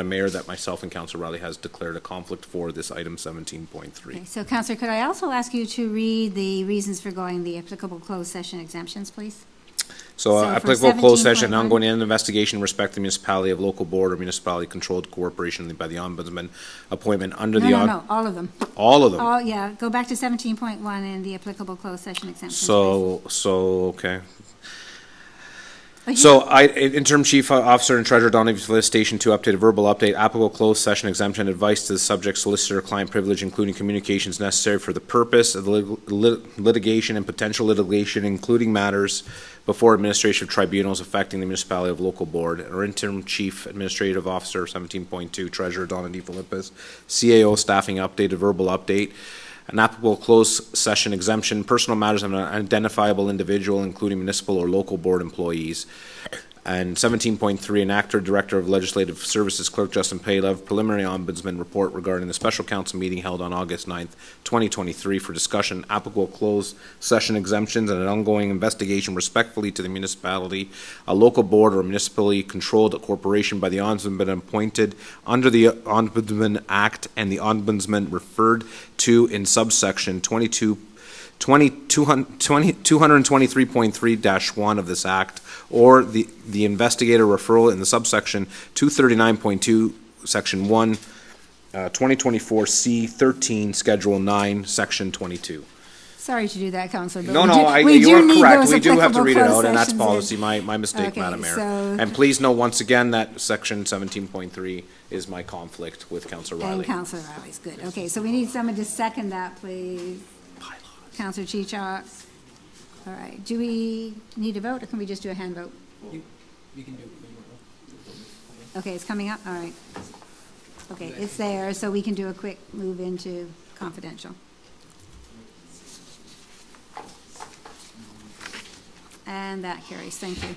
Mayor, that myself and Councillor Riley has declared a conflict for this item 17.3. Okay, so Councillor, could I also ask you to read the reasons for going the applicable closed session exemptions, please? So So for applicable closed session, 17.1. ongoing investigation in respect to the municipality of local board or municipality controlled corporation by the ombudsman appointment under the. No, all of them. All of them. Oh, yeah, go back to 17.1 and the applicable closed session exemptions. Okay. please. So interim chief officer and treasurer Donna DeFilippis, station 2, updated verbal update, applicable closed session exemption, advice to the subject solicitor, client privilege, including communications necessary for the purpose of the litigation and potential litigation, including matters before administrative tribunals affecting the municipality of local board, or interim chief administrative officer, 17.2, treasurer Donna DeFilippis, CAO staffing updated verbal update, an applicable closed session exemption, personal matters of an identifiable individual, including municipal or local board employees. And 17.3, an actor, director of legislative services clerk Justin Paylove, preliminary ombudsman report regarding the special council meeting held on August 9th, 2023 for discussion, applicable closed session exemptions and an ongoing investigation respectfully to the municipality, a local board or municipally controlled corporation by the ombudsman appointed under the Ombudsman Act and the ombudsman referred to in subsection 223.3-1 of this act, or the investigator referral in the subsection 239.2, section 1, 2024 C13, schedule 9, section 22. Sorry to do that, Councillor, but No, we you do are need correct. those We do have to applicable read it closed out, and that's sessions policy. in. My mistake, Okay, Madam Mayor. so- And please note once again that section 17.3 is my conflict with Councillor And Riley. Councillor Riley's good. Okay, so we need someone to second that, please. Councillor Chichok. All right, do we need a vote, or can we just do a hand vote? You can do it. Okay, it's coming up, all right. Okay, it's there, so we can do a quick move into confidential. And that carries, thank you.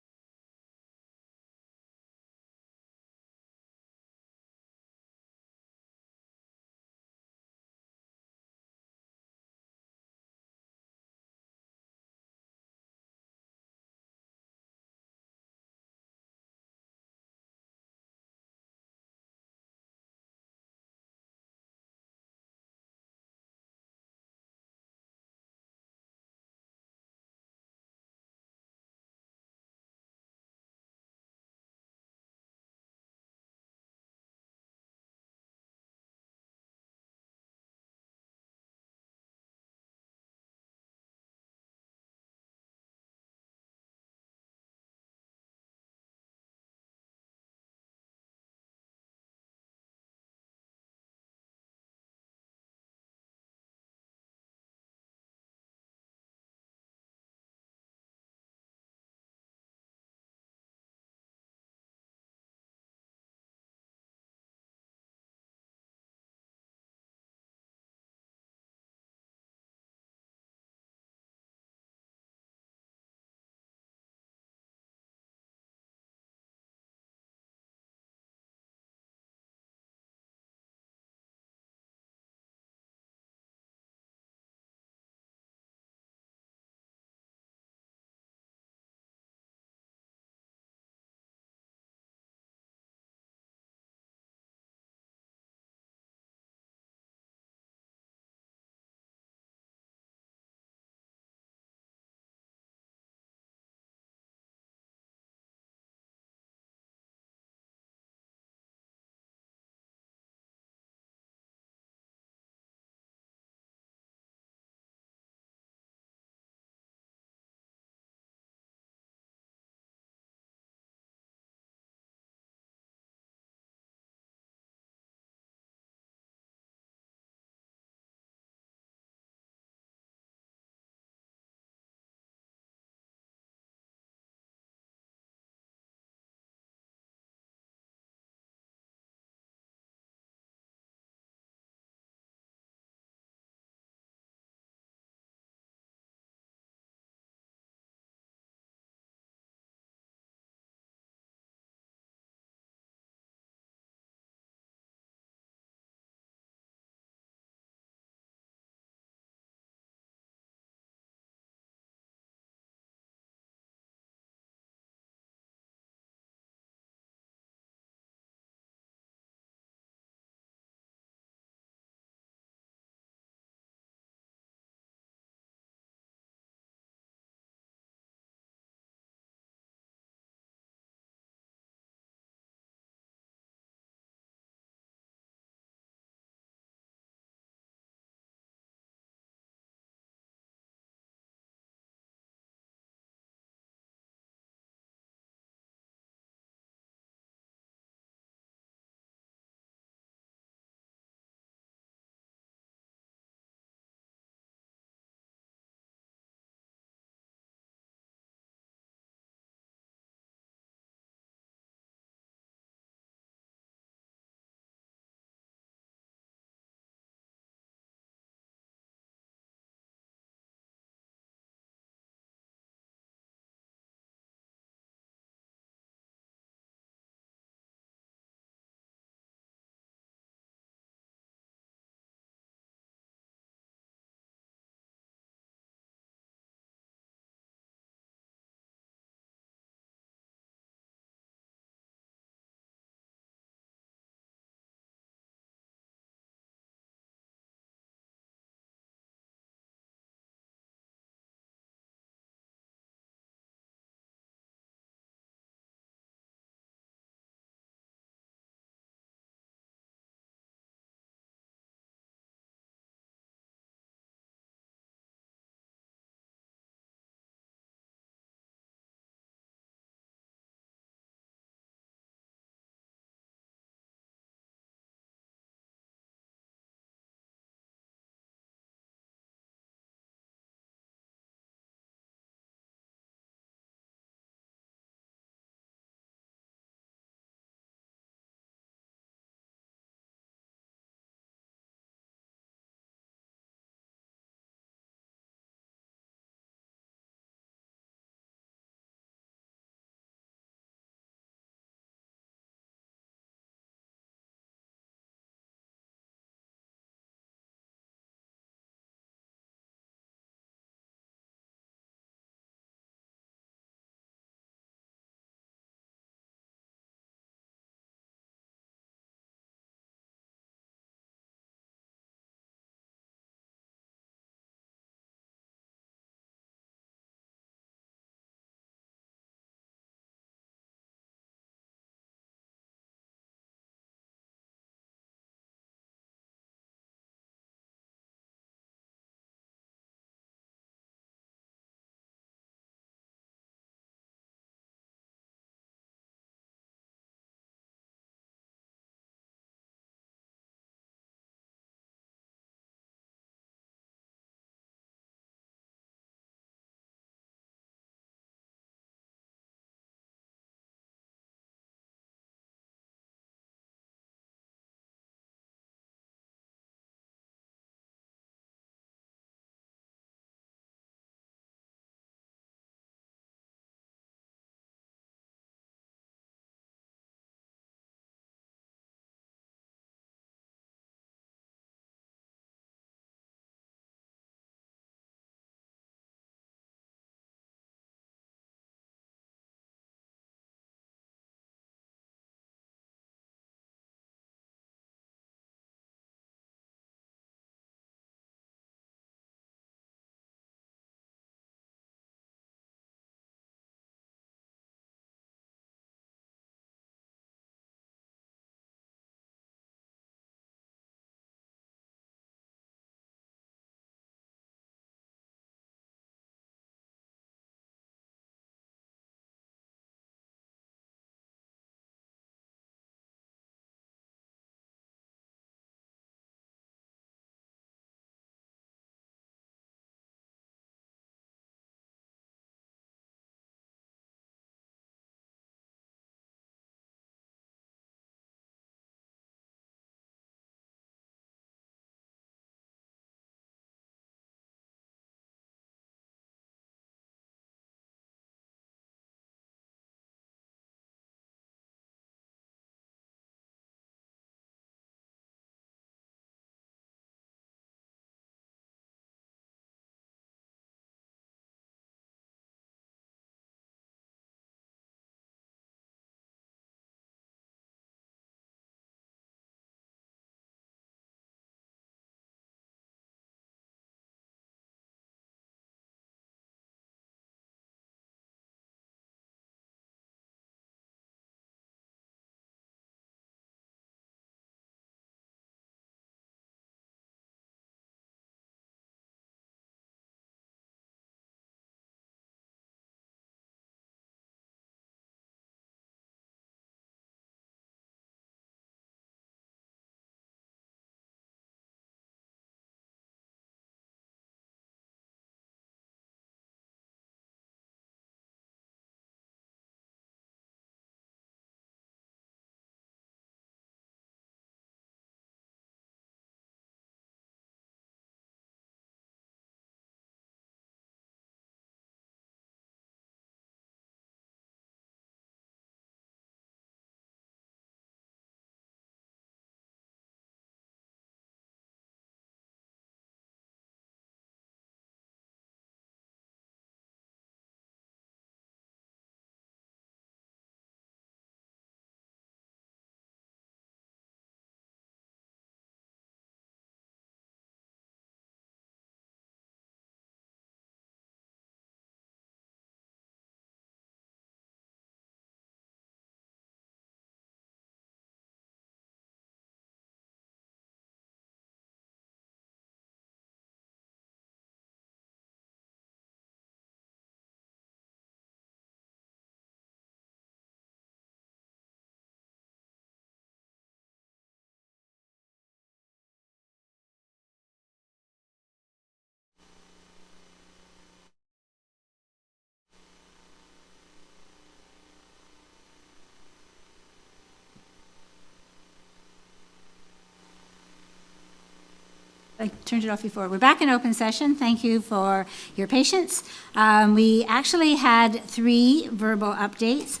I turned it off before. We're back in open session. Thank you for your patience. We actually had 3 verbal updates.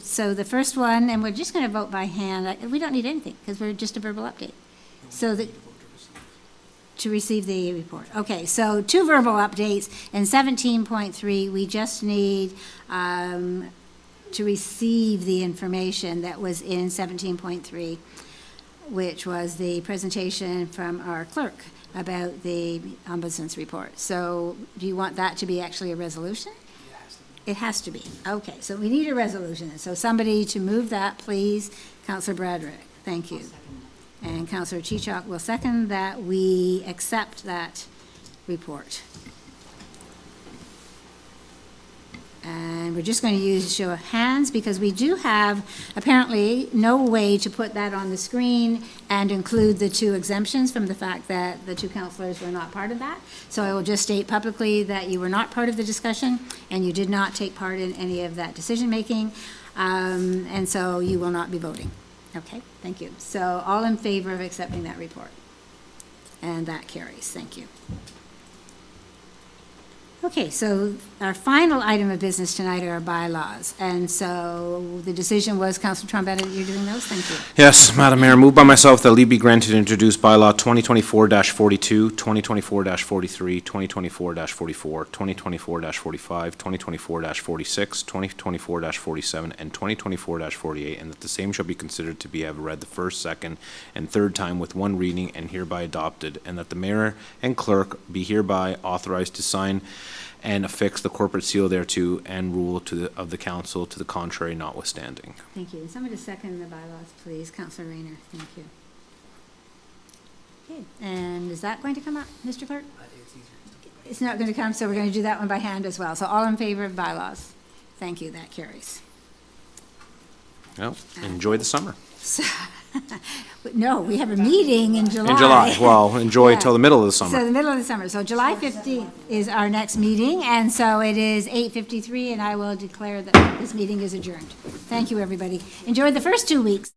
So the first one, and we're just going to vote by hand. We don't need anything because we're just a verbal update. So to receive the report. Okay, so 2 verbal updates. In 17.3, we just need to receive the information that was in 17.3, which was the presentation from our clerk about the ombudsman's report. So do you want that to be actually a resolution? It has to be. Okay, so we need a resolution. So somebody to move that, please. Councillor Bradrick, thank you. And Councillor Chichok will second that we accept that report. And we're just going to use a show of hands because we do have apparently no way to put that on the screen and include the 2 exemptions from the fact that the 2 councillors were not part of that. So I will just state publicly that you were not part of the discussion and you did not take part in any of that decision-making. And so you will not be voting. Okay, thank you. So all in favor of accepting that report? And that carries. Thank you. Okay, so our final item of business tonight are our bylaws. And so the decision was, Councillor Trombetta, that you're doing those? Thank you. Yes, Madam Mayor, moved by myself that leave be granted to introduce bylaw 2024-42, 2024-43, 2024-44, 2024-45, 2024-46, 2024-47, and 2024-48, and that the same shall be considered to be have read the first, second, and third time with 1 reading and hereby adopted, and that the mayor and clerk be hereby authorized to sign and affix the corporate seal thereto and rule of the council to the contrary notwithstanding. Thank you. And somebody to second the bylaws, please. Councillor Rayner, thank you. Okay, and is that going to come up, Mr. Clerk? It's not going to come, so we're going to do that one by hand as well. So all in favor of bylaws? Thank you, that carries. Well, enjoy the summer. No, we have a meeting in July. In July, well, enjoy Yeah. till the middle of the summer. So the middle of the summer. So July 15th is our next meeting, and so it is 8:53, and I will declare that this meeting is adjourned. Thank you, everybody. Enjoy the first 2 weeks.